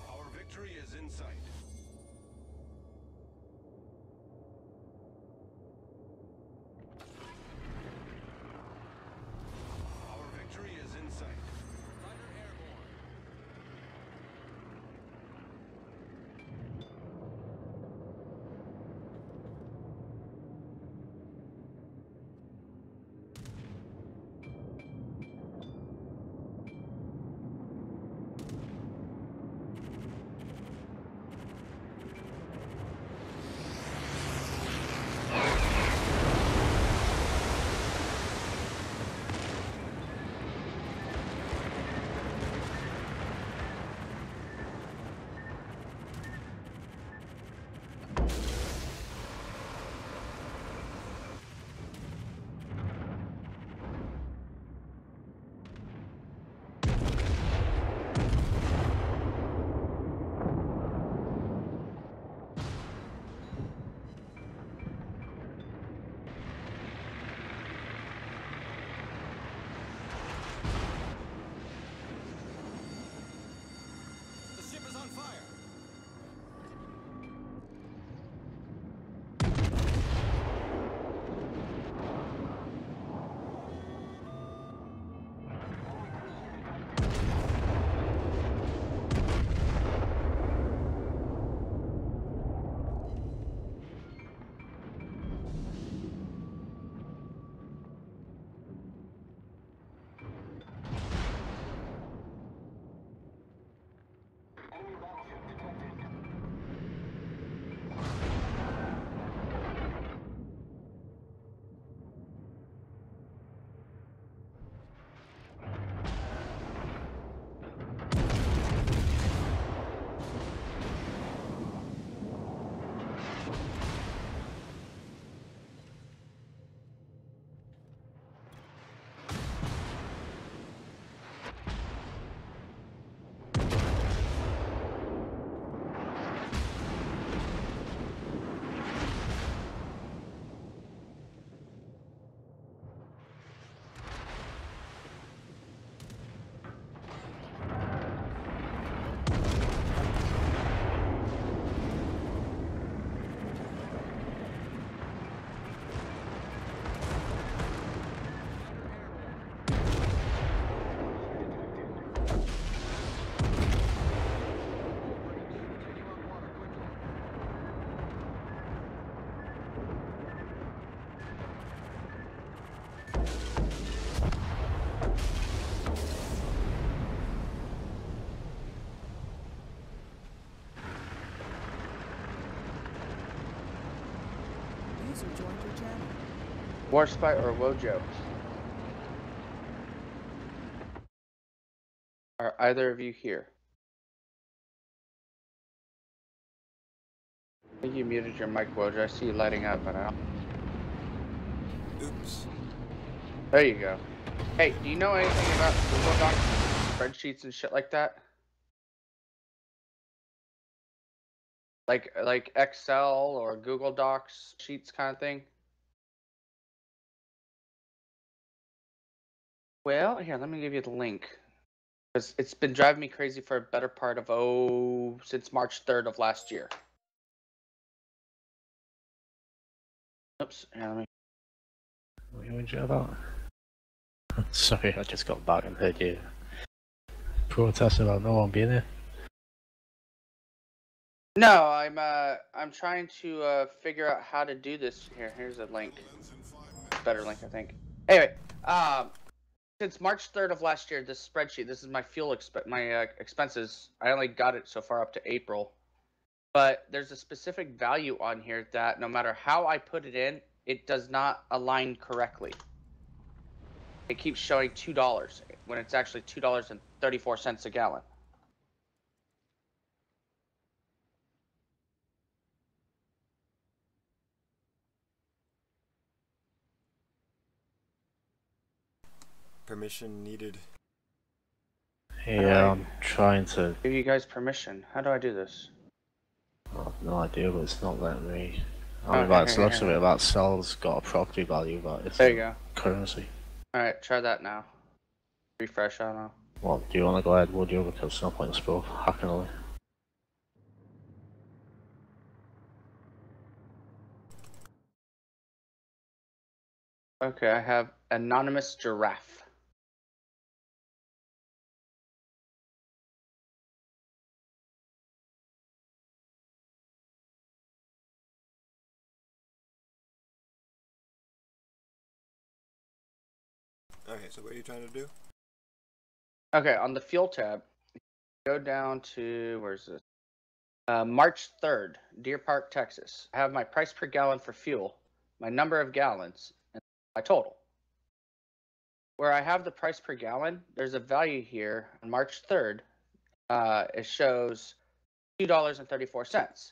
Our victory is in sight. Our victory is in sight. Fighter airborne. channel. Warspite or Wodyo? Are either of you here? I think you muted your mic, Wodyo. I see you lighting up, but I don't. Oops. There you go. Hey, do you know anything about Google Docs, spreadsheets, and shit like that? Like Excel or Google Docs sheets kind of thing? Well, here, let me give you the link. It's been driving me crazy for a better part of, since March 3rd of last year. Oops, here, let me... What are you injured about? Sorry, I just got back and heard you protest about no one being here. No, I'm trying to figure out how to do this. Here's a link. Better link, I think. Anyway, since March 3rd of last year, this spreadsheet, this is my fuel expenses. I only got it so far up to April, but there's a specific value on here that no matter how I put it in, it does not align correctly. It keeps showing $2 when it's actually $2.34 a gallon. Permission needed. Yeah, I'm trying to give you guys permission. How do I do this? I have no idea, but it's not letting me. I mean, it looks a bit that cell's got a property value, but it's there you go. Currency. Alright, try that now. Refresh, I don't know. Well, do you want to go ahead, would you? Because there's no point in us both hacking away. Okay, I have Anonymous Giraffe. Okay, so what are you trying to do? Okay, on the fuel tab, go down to, where's this? March 3rd, Deer Park, Texas. I have my price per gallon for fuel, my number of gallons, and my total. Where I have the price per gallon, there's a value here on March 3rd. It shows $2.34.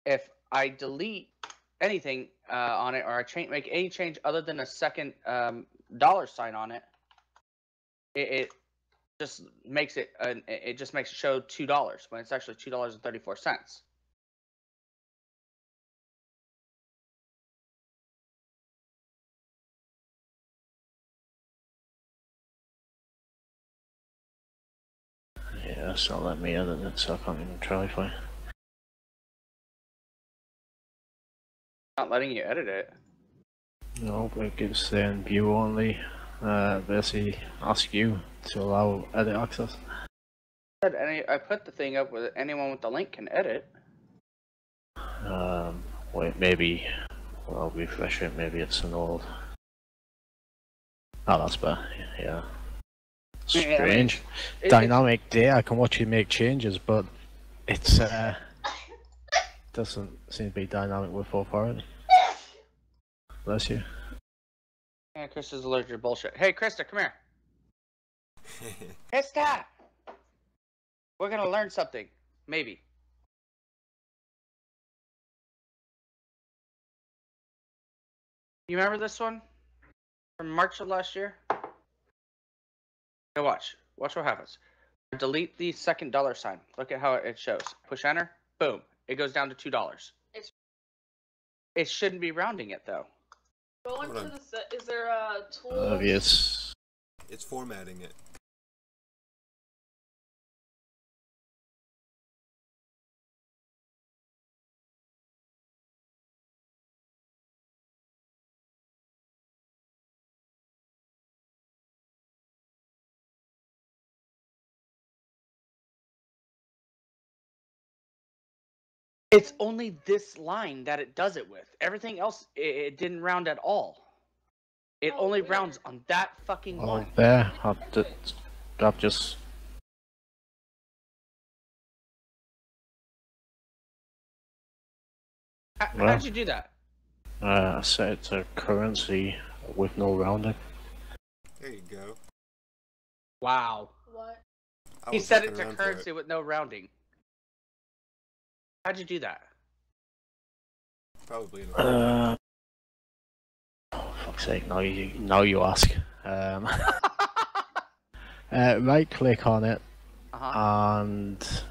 If I delete anything on it, or I make any change other than a second dollar sign on it, it just makes it show $2 when it's actually $2.34. Yeah, it's not letting me edit it, so I can't even try for it. Not letting you edit it. No, but it keeps saying view only. Basically, ask you to allow edit access. I put the thing up with anyone with the link can edit. Wait, maybe. Well, I'll refresh it. Maybe it's an old. Oh, that's better. Yeah. Strange. Dynamic day. I can watch you make changes, but it's doesn't seem to be dynamic with authority. Bless you. Yeah, Chris is allergic to bullshit. Hey, Krista, come here. Krista! We're gonna learn something. Maybe. You remember this one? From March of last year? Hey, watch. Watch what happens. Delete the second dollar sign. Look at how it shows. Push enter. Boom. It goes down to $2. It shouldn't be rounding it, though. Go into the set. Is there a tool? Obvious. It's formatting it. It's only this line that it does it with. Everything else, it didn't round at all. It only rounds on that fucking line. There. I've just. How did you do that? I set it to currency with no rounding. There you go. Wow. What? I He was set looking it to around for currency with no rounding. How'd you do that? Probably in a Fuck's sake! Now you ask. Right click on it, and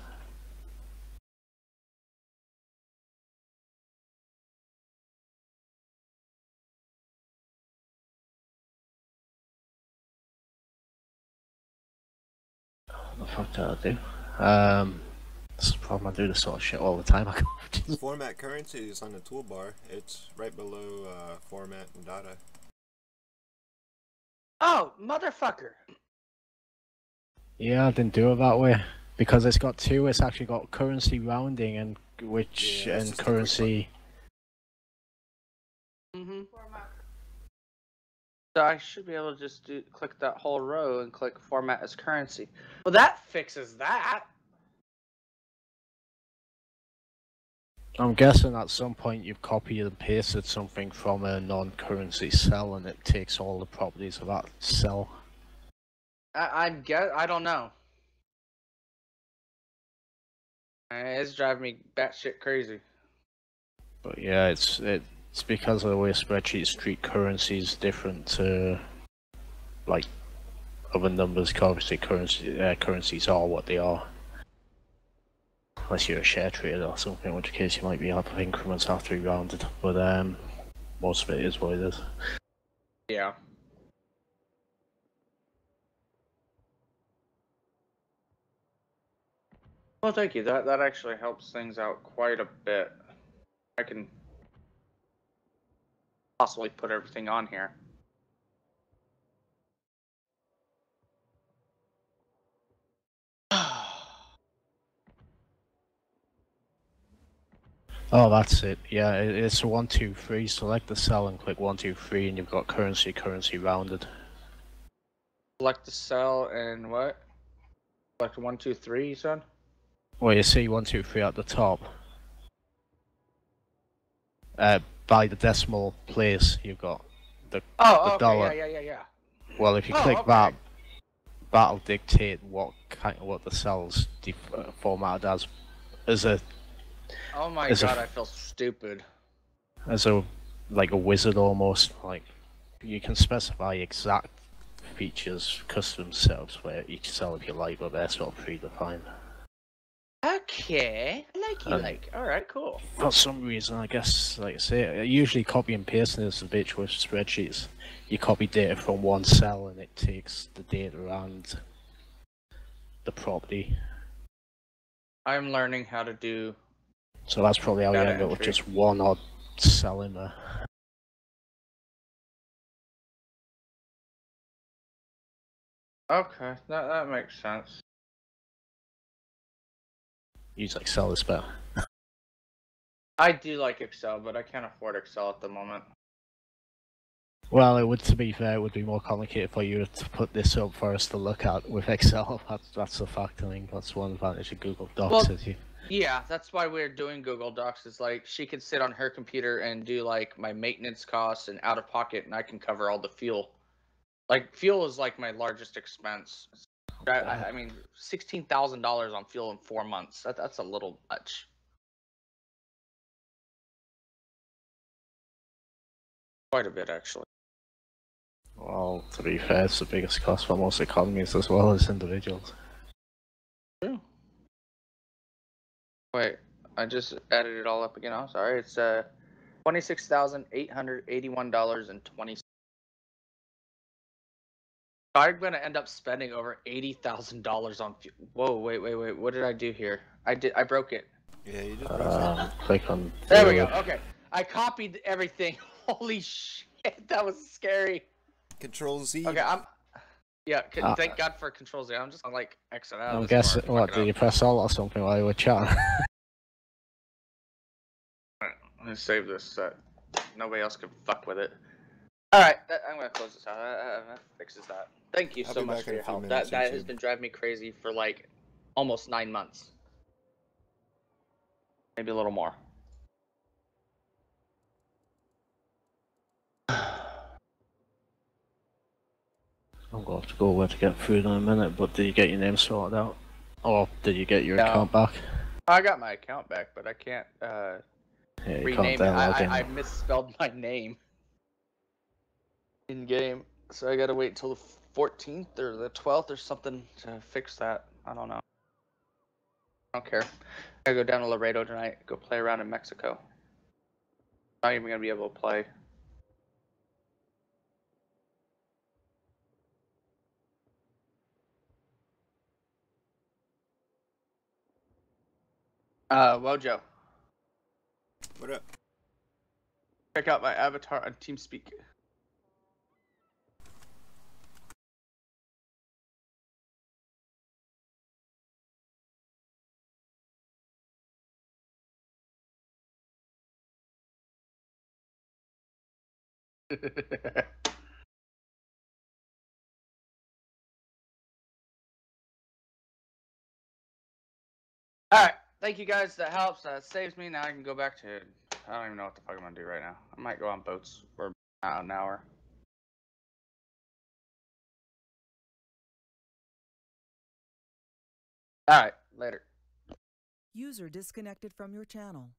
what the fuck did I do? This is the problem. I do this sort of shit all the time. I can't. Format currency is on the toolbar. It's right below format and data. Oh, motherfucker! Yeah, I didn't do it that way because it's got two. It's actually got currency rounding and and currency. Mm-hmm. So I should be able to just click that whole row and click format as currency. Well, that fixes that. I'm guessing at some point you've copied and pasted something from a non-currency cell and it takes all the properties of that cell. I don't know. It's driving me batshit crazy. But yeah, it's because of the way spreadsheets treat currencies different to like other numbers. Obviously, currencies are what they are. Unless you're a share trader or something, in which case you might be up of increments have to be rounded. But most of it is what it is. Yeah. Well, thank you. That actually helps things out quite a bit. I can possibly put everything on here. Oh, that's it. Yeah, it's a 1, 2, 3. Select the cell and click 1, 2, 3, and you've got currency rounded. Select the cell and what? Select 1, 2, 3, you said? Well, you see 1, 2, 3 at the top. By the decimal place, you've got the dollar. Yeah. Well, if you click that, that'll dictate what the cell's formatted as a. Oh my god, I feel stupid. As a like a wizard almost. Like you can specify exact features, custom setups for each cell if you like, but they're sort of predefined. Okay, alright, cool. For some reason, I guess, like I say, usually copy and pasting is a bitch with spreadsheets. You copy data from one cell and it takes the data and the property. I'm learning how to do. So that's probably how you end up with just one odd cell in there. Okay, that makes sense. Use Excel is better. I do like Excel, but I can't afford Excel at the moment. Well, it would, to be fair, it would be more complicated for you to put this up for us to look at with Excel. That's a fact. I think that's one advantage of Google Docs. Well, yeah, that's why we're doing Google Docs. Is like she could sit on her computer and do like my maintenance costs and out of pocket, and I can cover all the fuel. Like fuel is like my largest expense. I mean, $16,000 on fuel in 4 months. That's a little much. Quite a bit, actually. Well, to be fair, it's the biggest cost for most economies as well as individuals. True. Wait, I just added it all up again. I'm sorry. It's $26,881.20. I'm gonna end up spending over $80,000 on fuel. Whoa, wait. What did I do here? I broke it. Yeah, you just broke it. Click on. There we go. Okay, I copied everything. Holy shit, that was scary. Control Z. Okay, yeah, thank God for Control Z. I'm just gonna like exit out. I'm guessing. What did you press Alt or something while you were chatting? Alright, let me save this so nobody else can fuck with it. Alright, I'm gonna close this out. That fixes that. Thank you so much for your help. That has been driving me crazy for like almost 9 months. Maybe a little more. I'm going to have to go where to get food in a minute, but did you get your name sorted out? Or did you get your account back? I got my account back, but I can't Yeah, you rename can't it. log in. I misspelled my name in game, so I gotta wait until the 14th or the 12th or something to fix that. I don't know. I don't care. I gotta go down to Laredo tonight, go play around in Mexico. Not even gonna be able to play. Wodyo. What up? Check out my avatar on TeamSpeak. Alright, thank you guys. That helps. That saves me. Now I can go back to. I don't even know what the fuck I'm gonna do right now. I might go on boats for about an hour. Alright, later. User disconnected from your channel.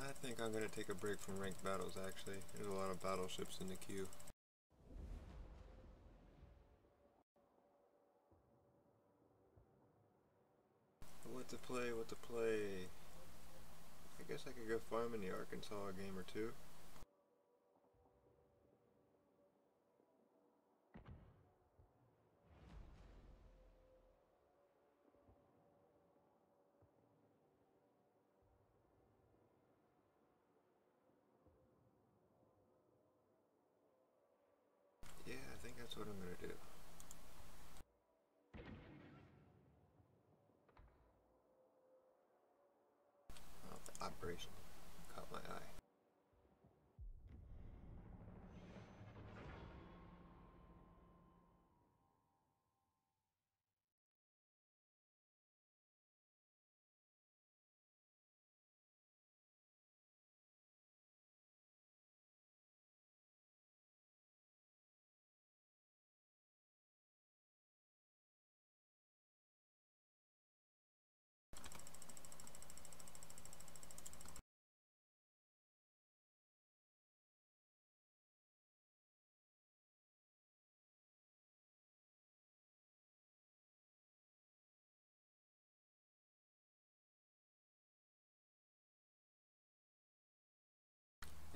I think I'm gonna take a break from ranked battles, actually. There's a lot of battleships in the queue. What to play, what to play? I guess I could go farm in the Arkansas a game or two. Yeah, I think that's what I'm gonna do. Oh, the operation caught my eye.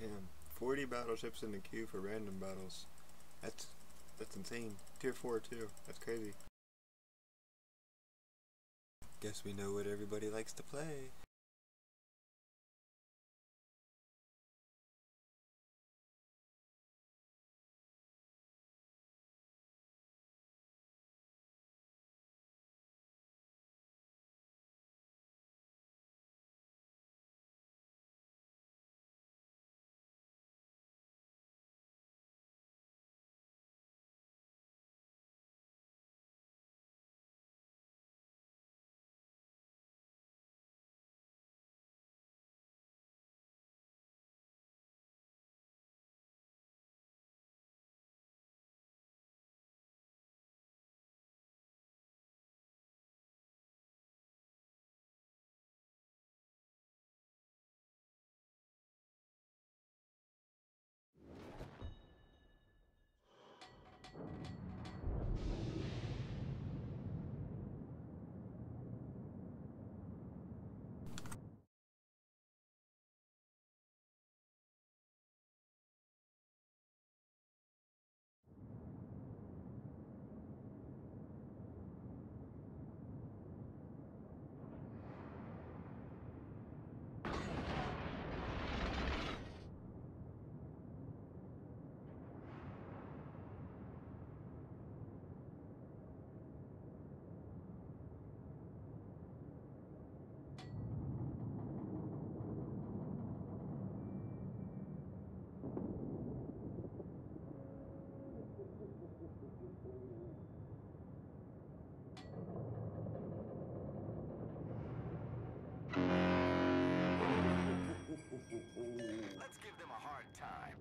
Damn, 40 battleships in the queue for random battles. That's insane. Tier 4 too. That's crazy. Guess we know what everybody likes to play. Let's give them a hard time.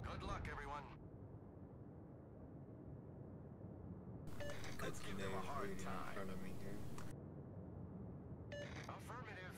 Good luck, everyone. Let's give them a hard waiting time. in front of me here. Affirmative.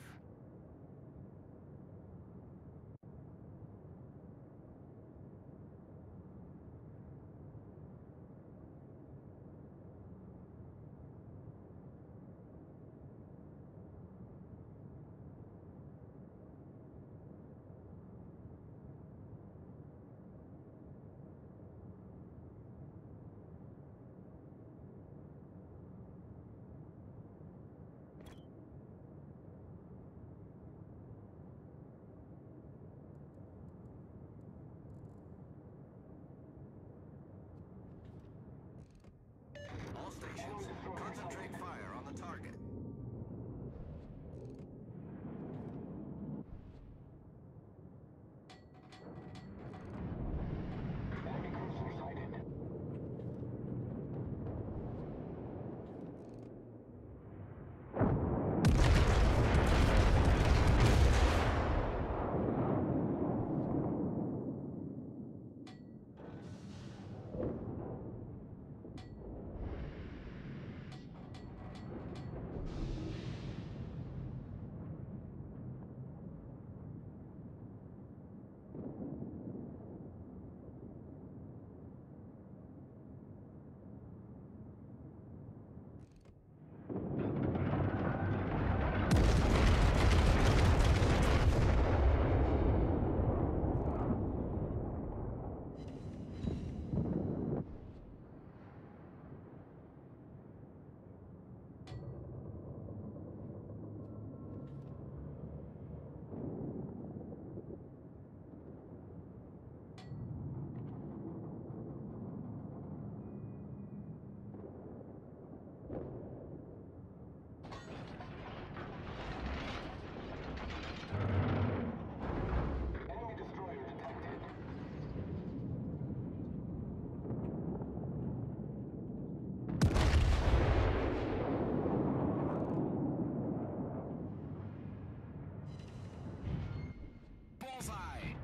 Bullseye.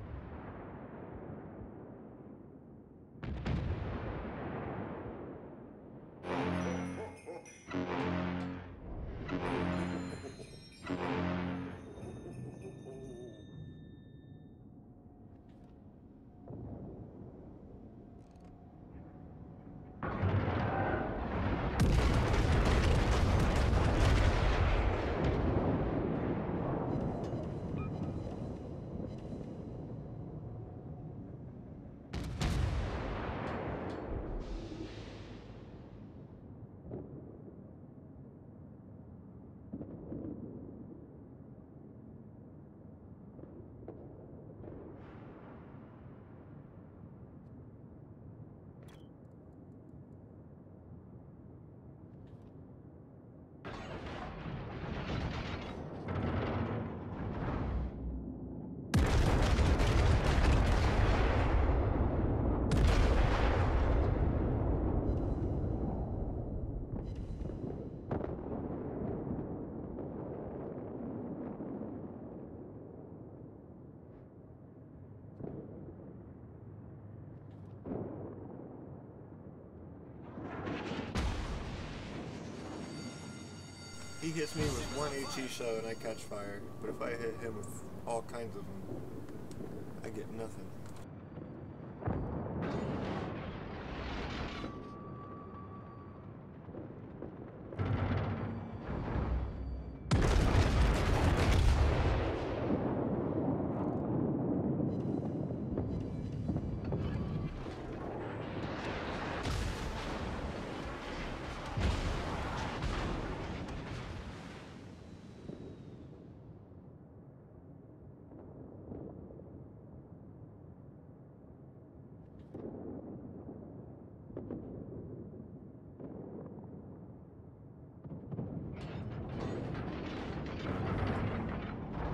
He hits me with one HE shell and I catch fire, but if I hit him with all kinds of them, I get nothing.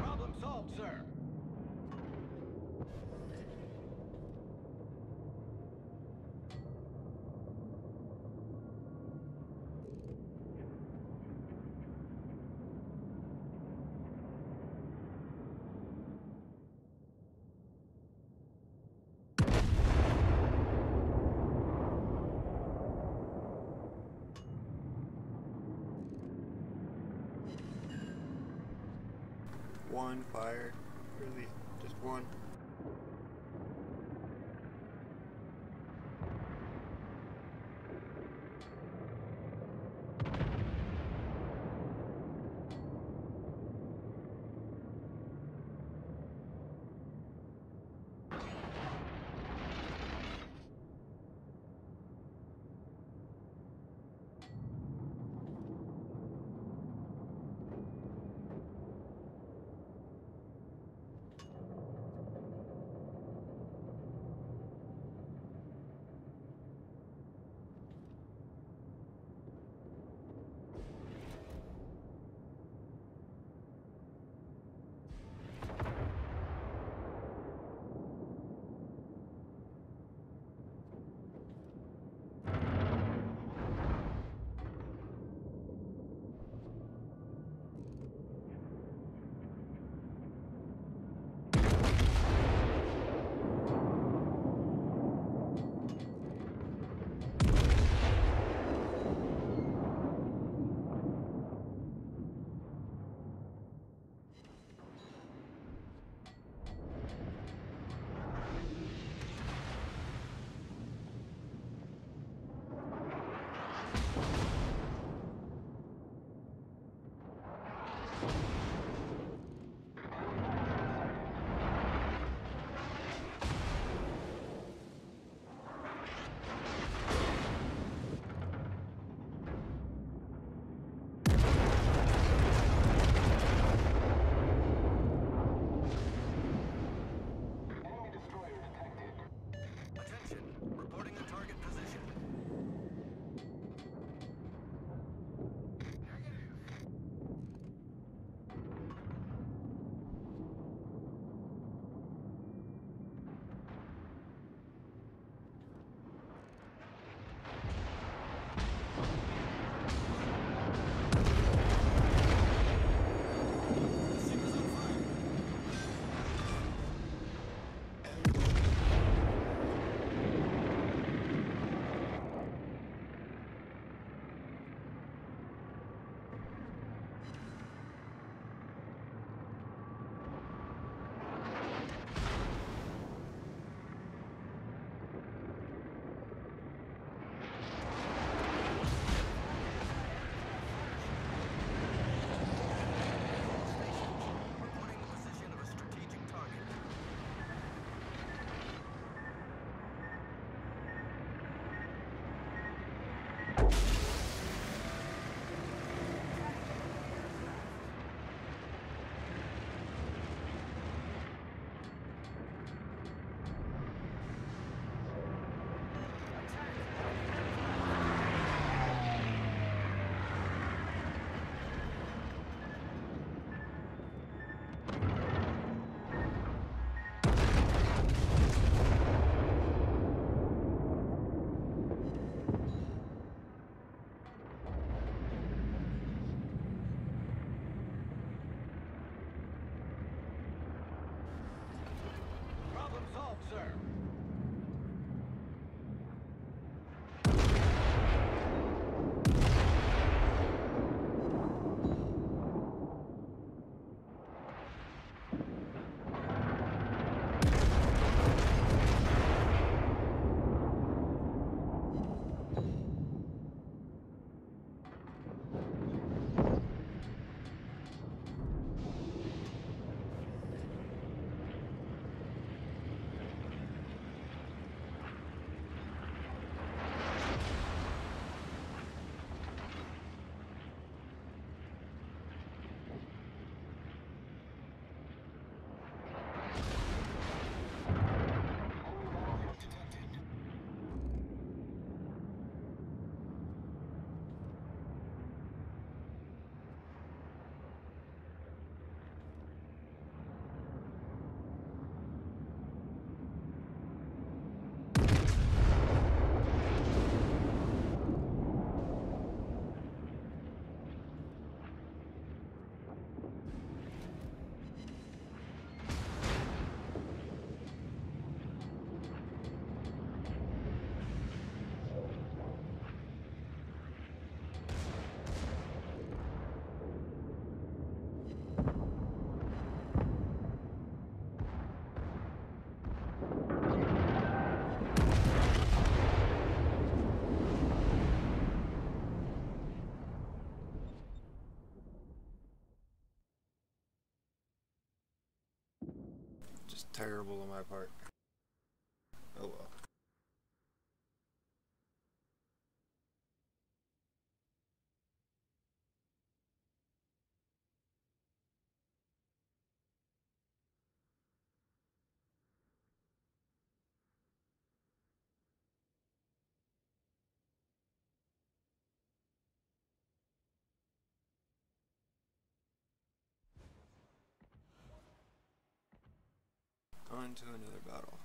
Problem solved, sir. One fire, really, just one. Just terrible on my part. Oh well. On to another battle.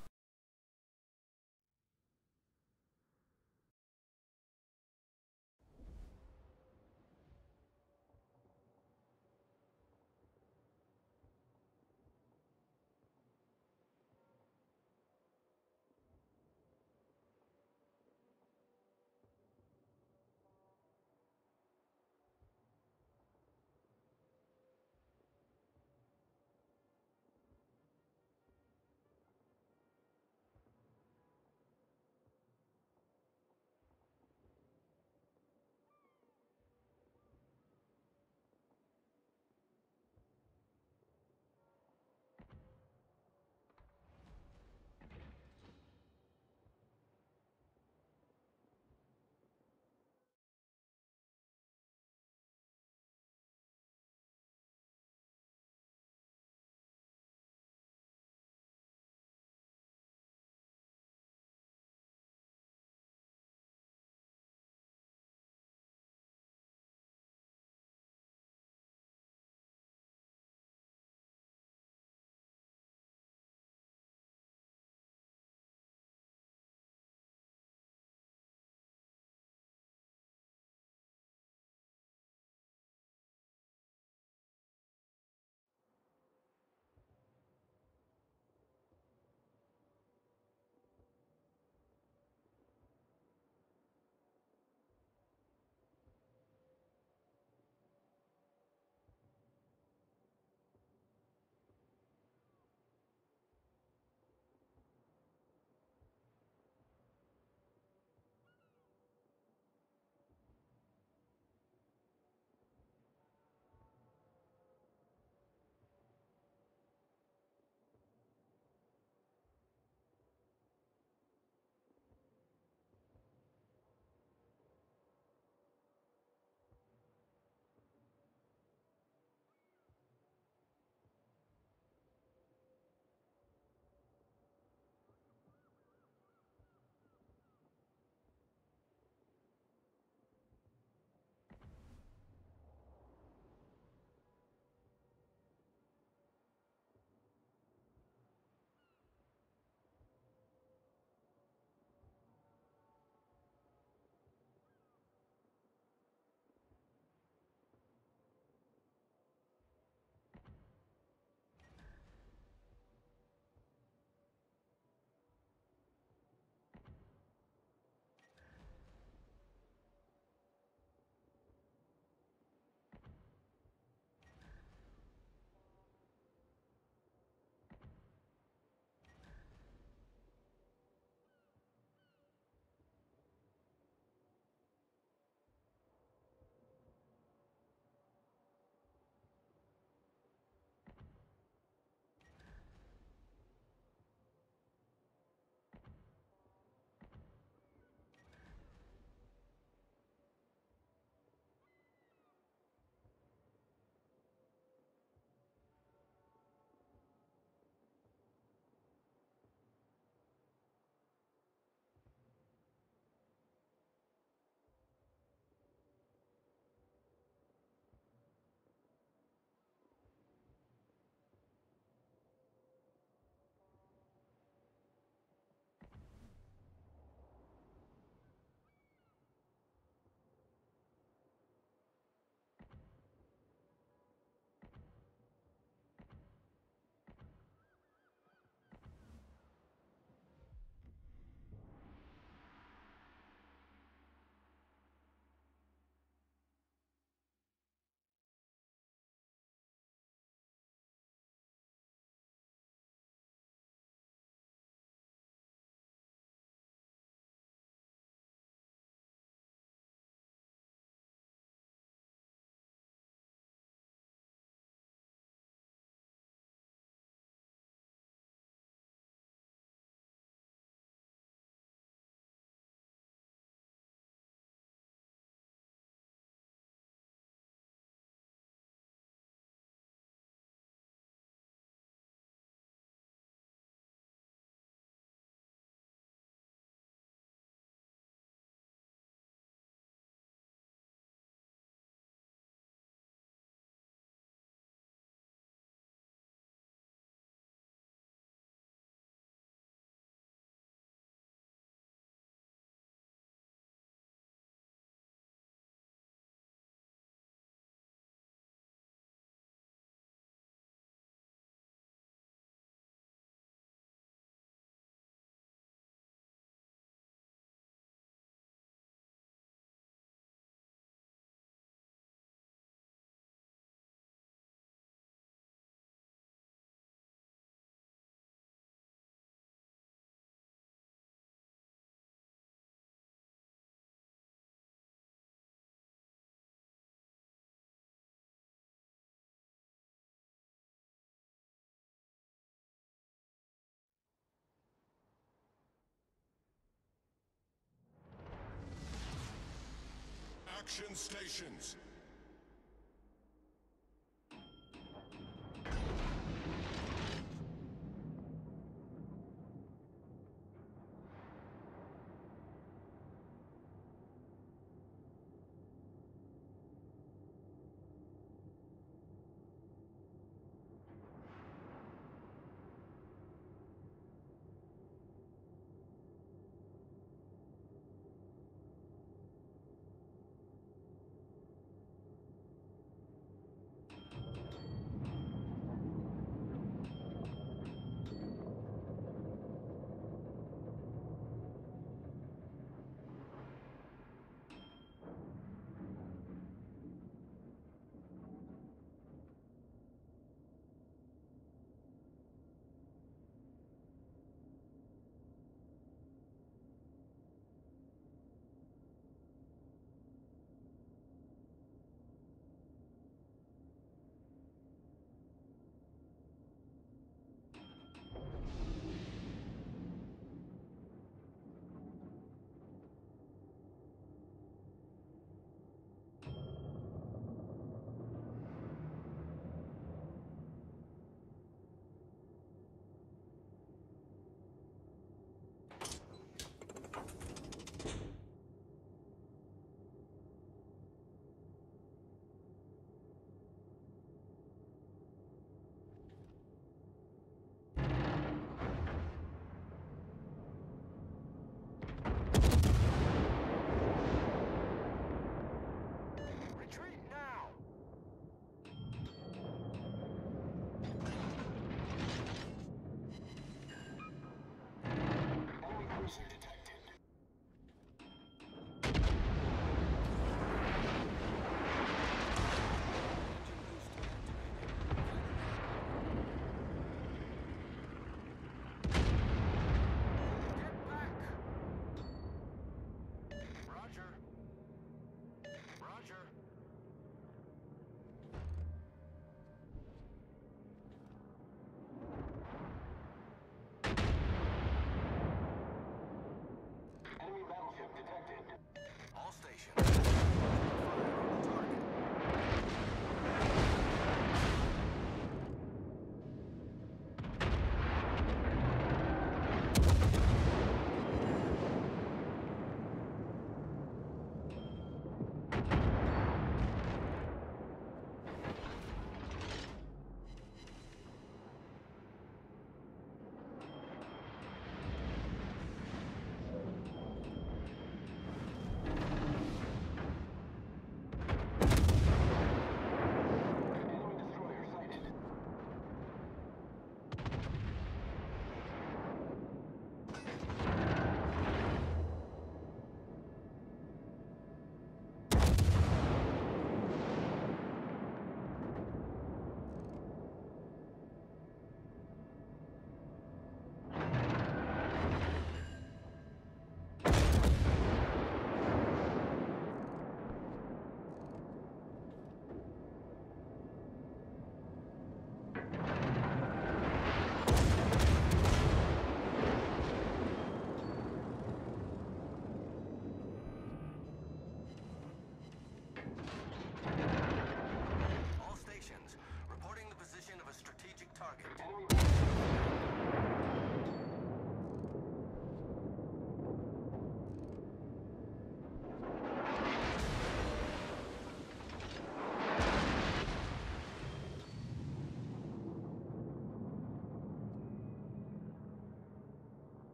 Action stations.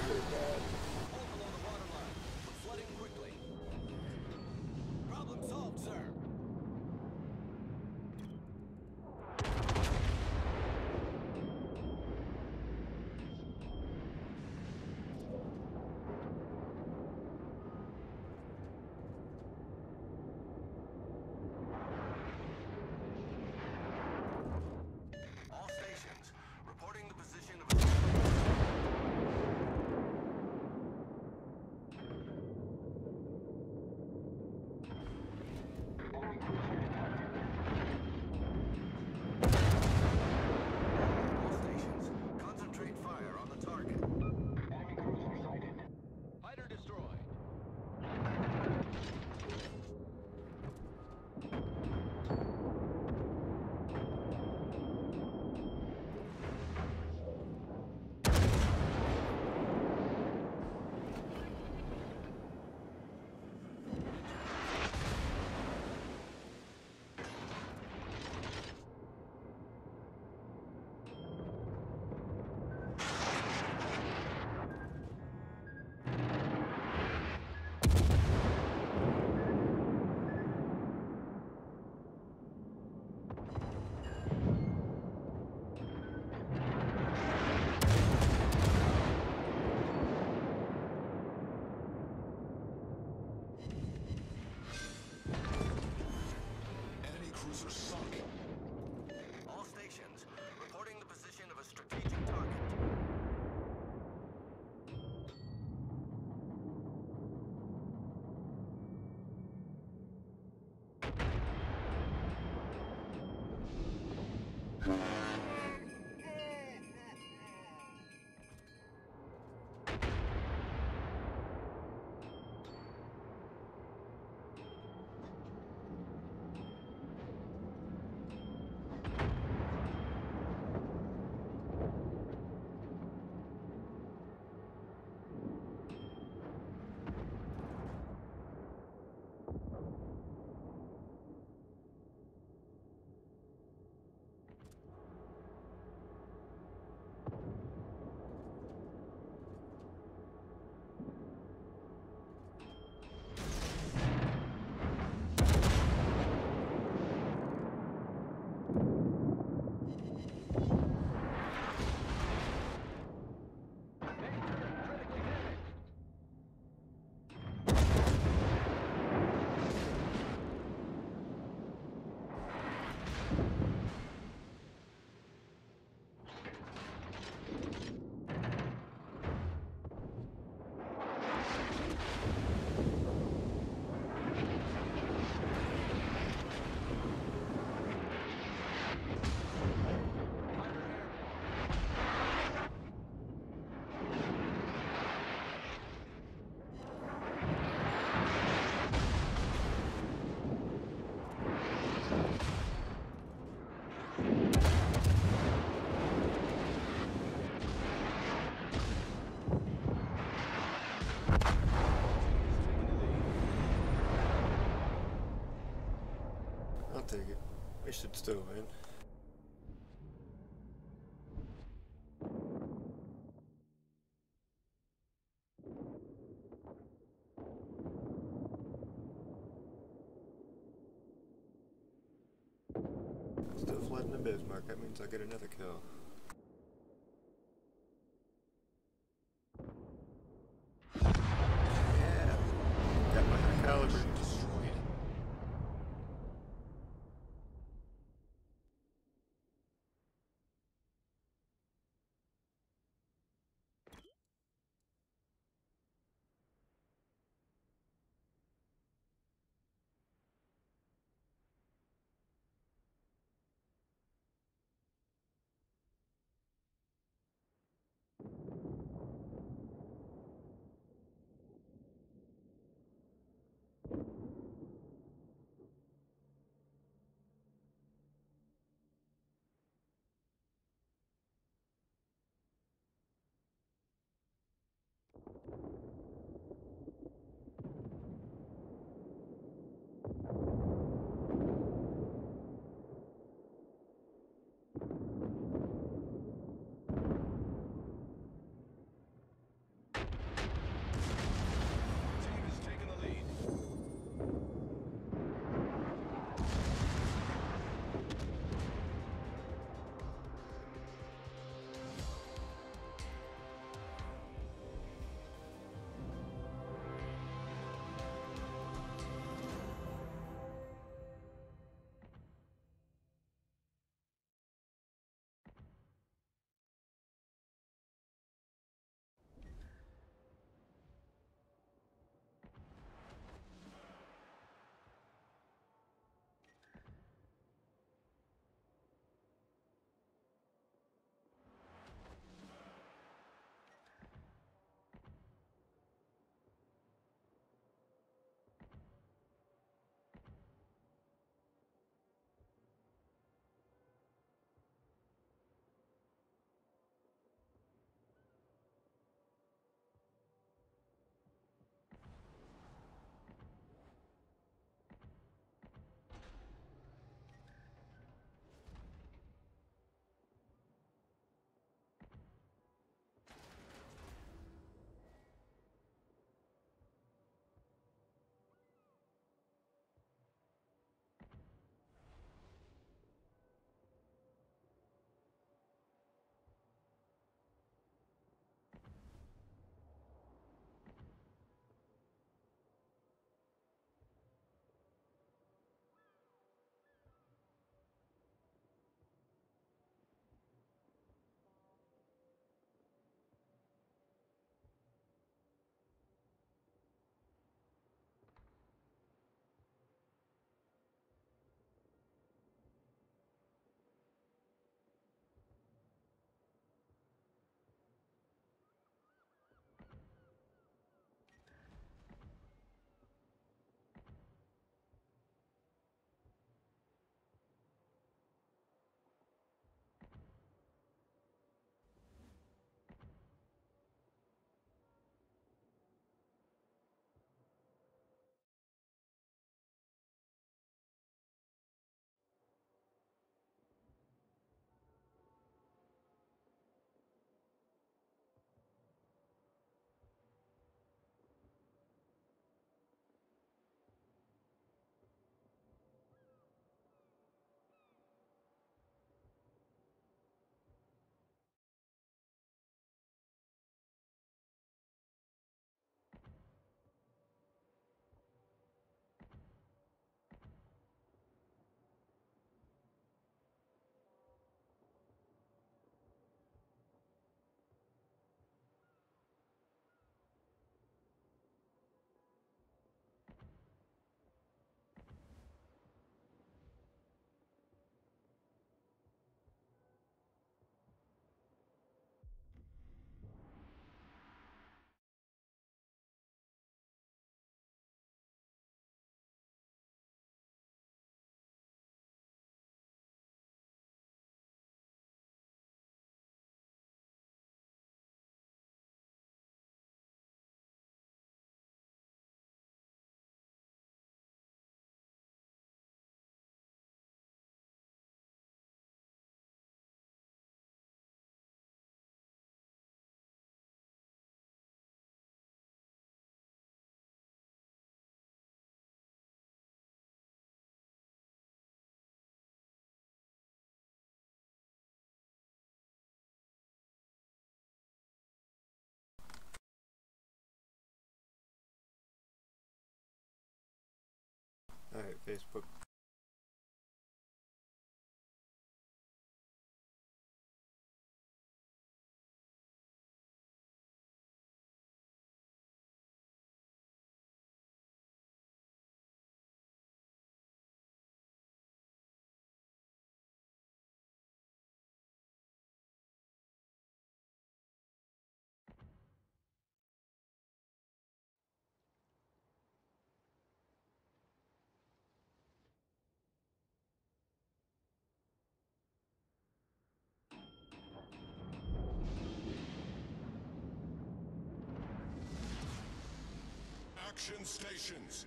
pretty bad. Hold below the waterline. We're flooding quickly. Problem solved, sir. All stations reporting the position of a All stations, concentrate fire on the target. Enemy cruiser sighted. Fighter destroyed. Enemy cruiser sunk. All stations reporting the position of a strategic target. I'll take it. We should still win. Still flooding the Bismarck. That means I get another kill. Yeah. Got my high caliber. Facebook. Action stations.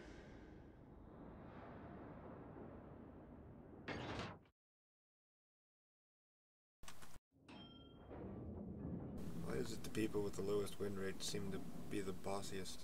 Why is it the people with the lowest win rate seem to be the bossiest?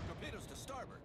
Torpedoes to starboard.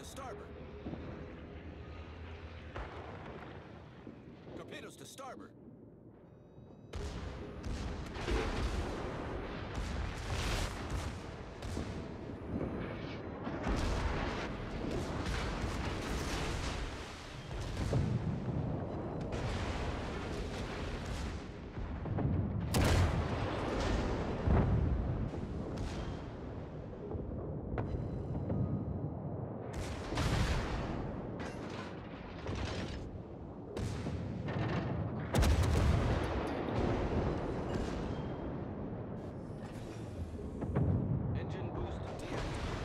starboard. Torpedoes to starboard. Engine boost deactivated.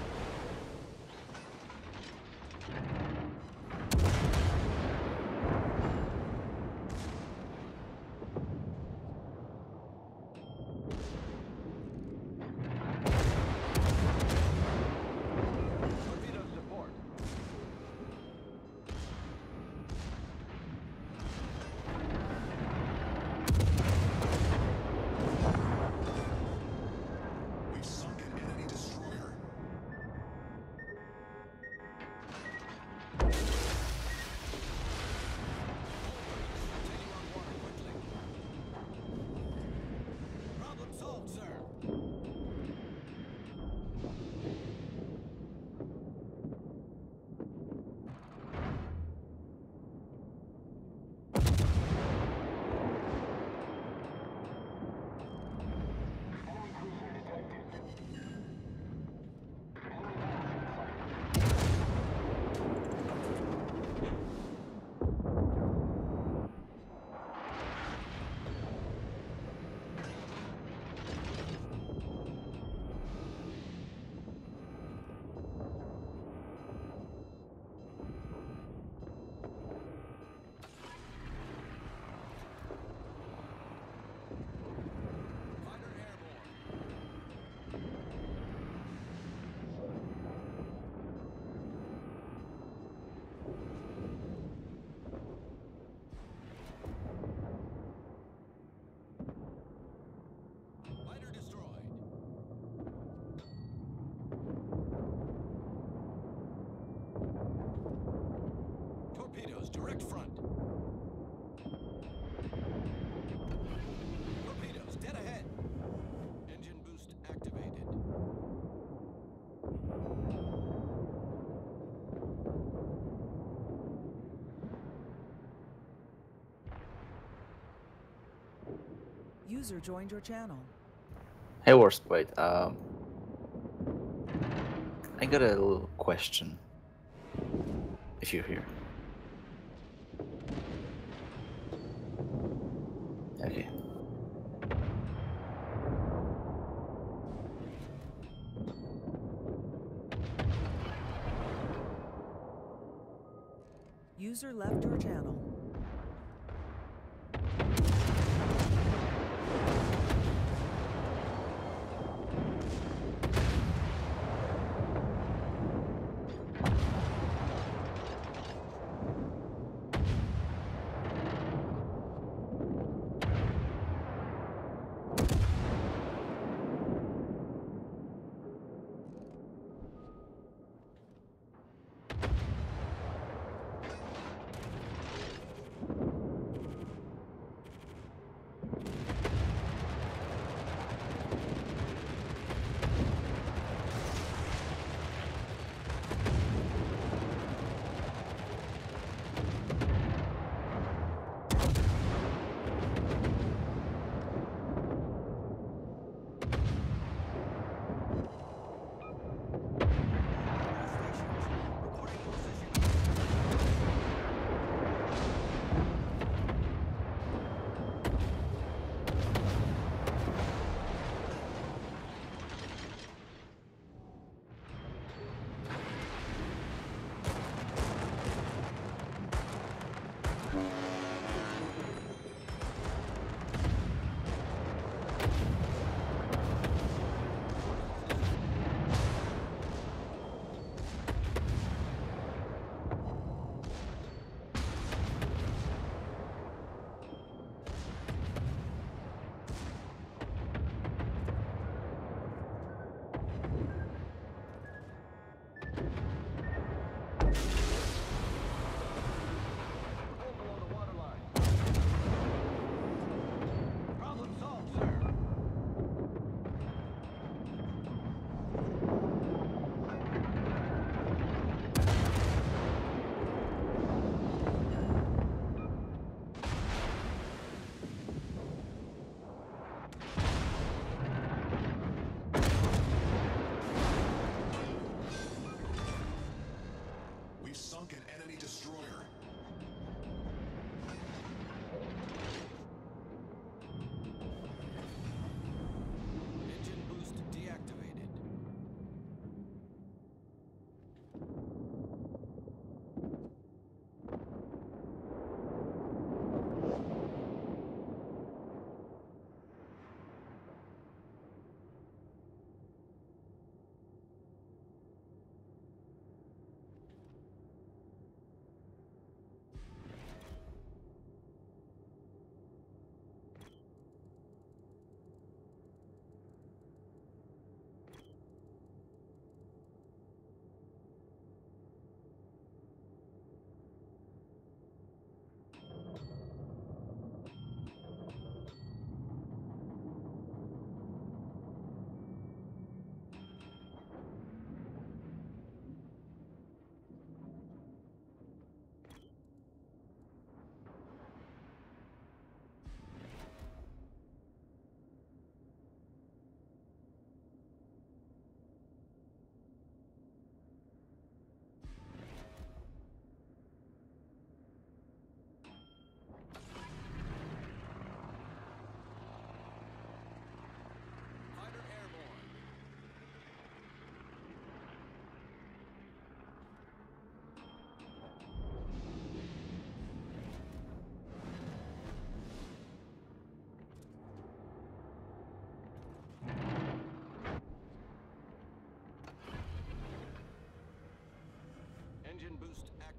Torpedo support. We've sunk an enemy destroyer. Continue on water quickly. Problem solved, sir. Fighter airborne. Fighter destroyed. Torpedoes direct front. Torpedoes dead ahead. Engine boost activated. User joined your channel. Hey, Worst, wait. I got a little question. If you're here. Okay. User left your channel.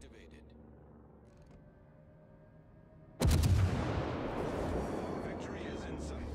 activated. Victory is in sight.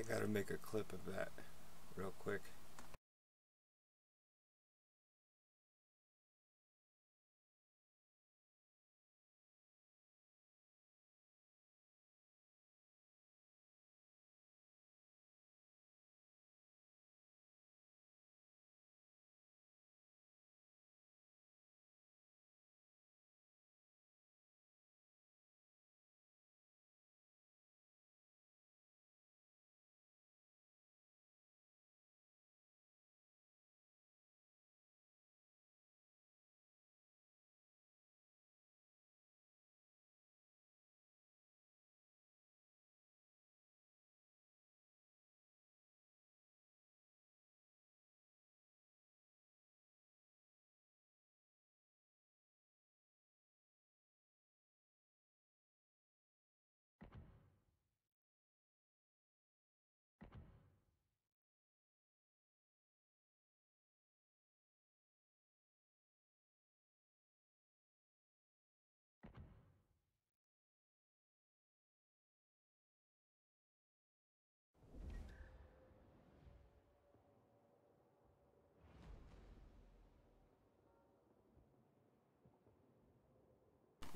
gotta make a clip of that real quick.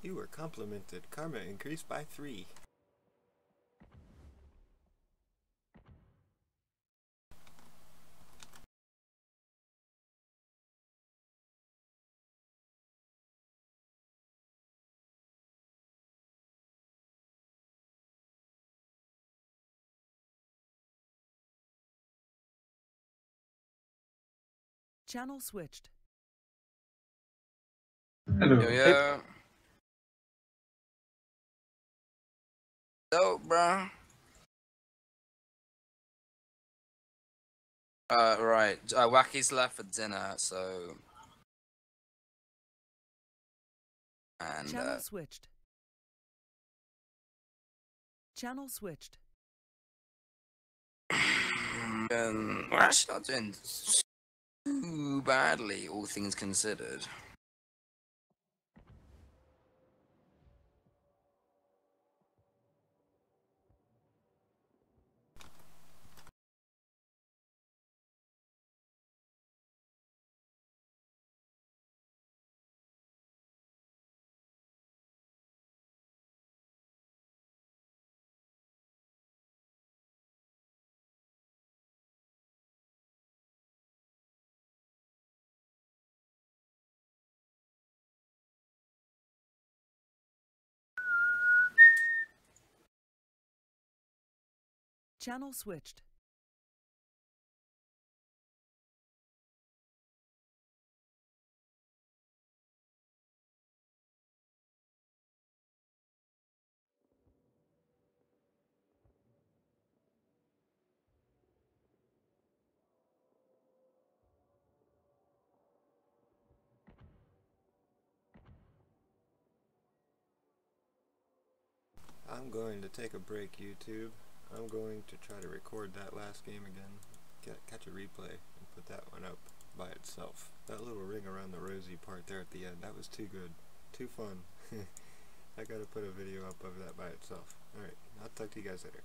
You were complimented. Karma increased by 3. Channel switched. Yo, yo. Dope, bro. Right. Wacky's left for dinner, so. And. Channel switched. Channel switched. We're actually not doing too badly, all things considered. Channel switched. I'm going to take a break, YouTube. I'm going to try to record that last game again, catch a replay, and put that one up by itself. That little ring around the rosy part there at the end, that was too good. Too fun. I gotta put a video up of that by itself. Alright, I'll talk to you guys later.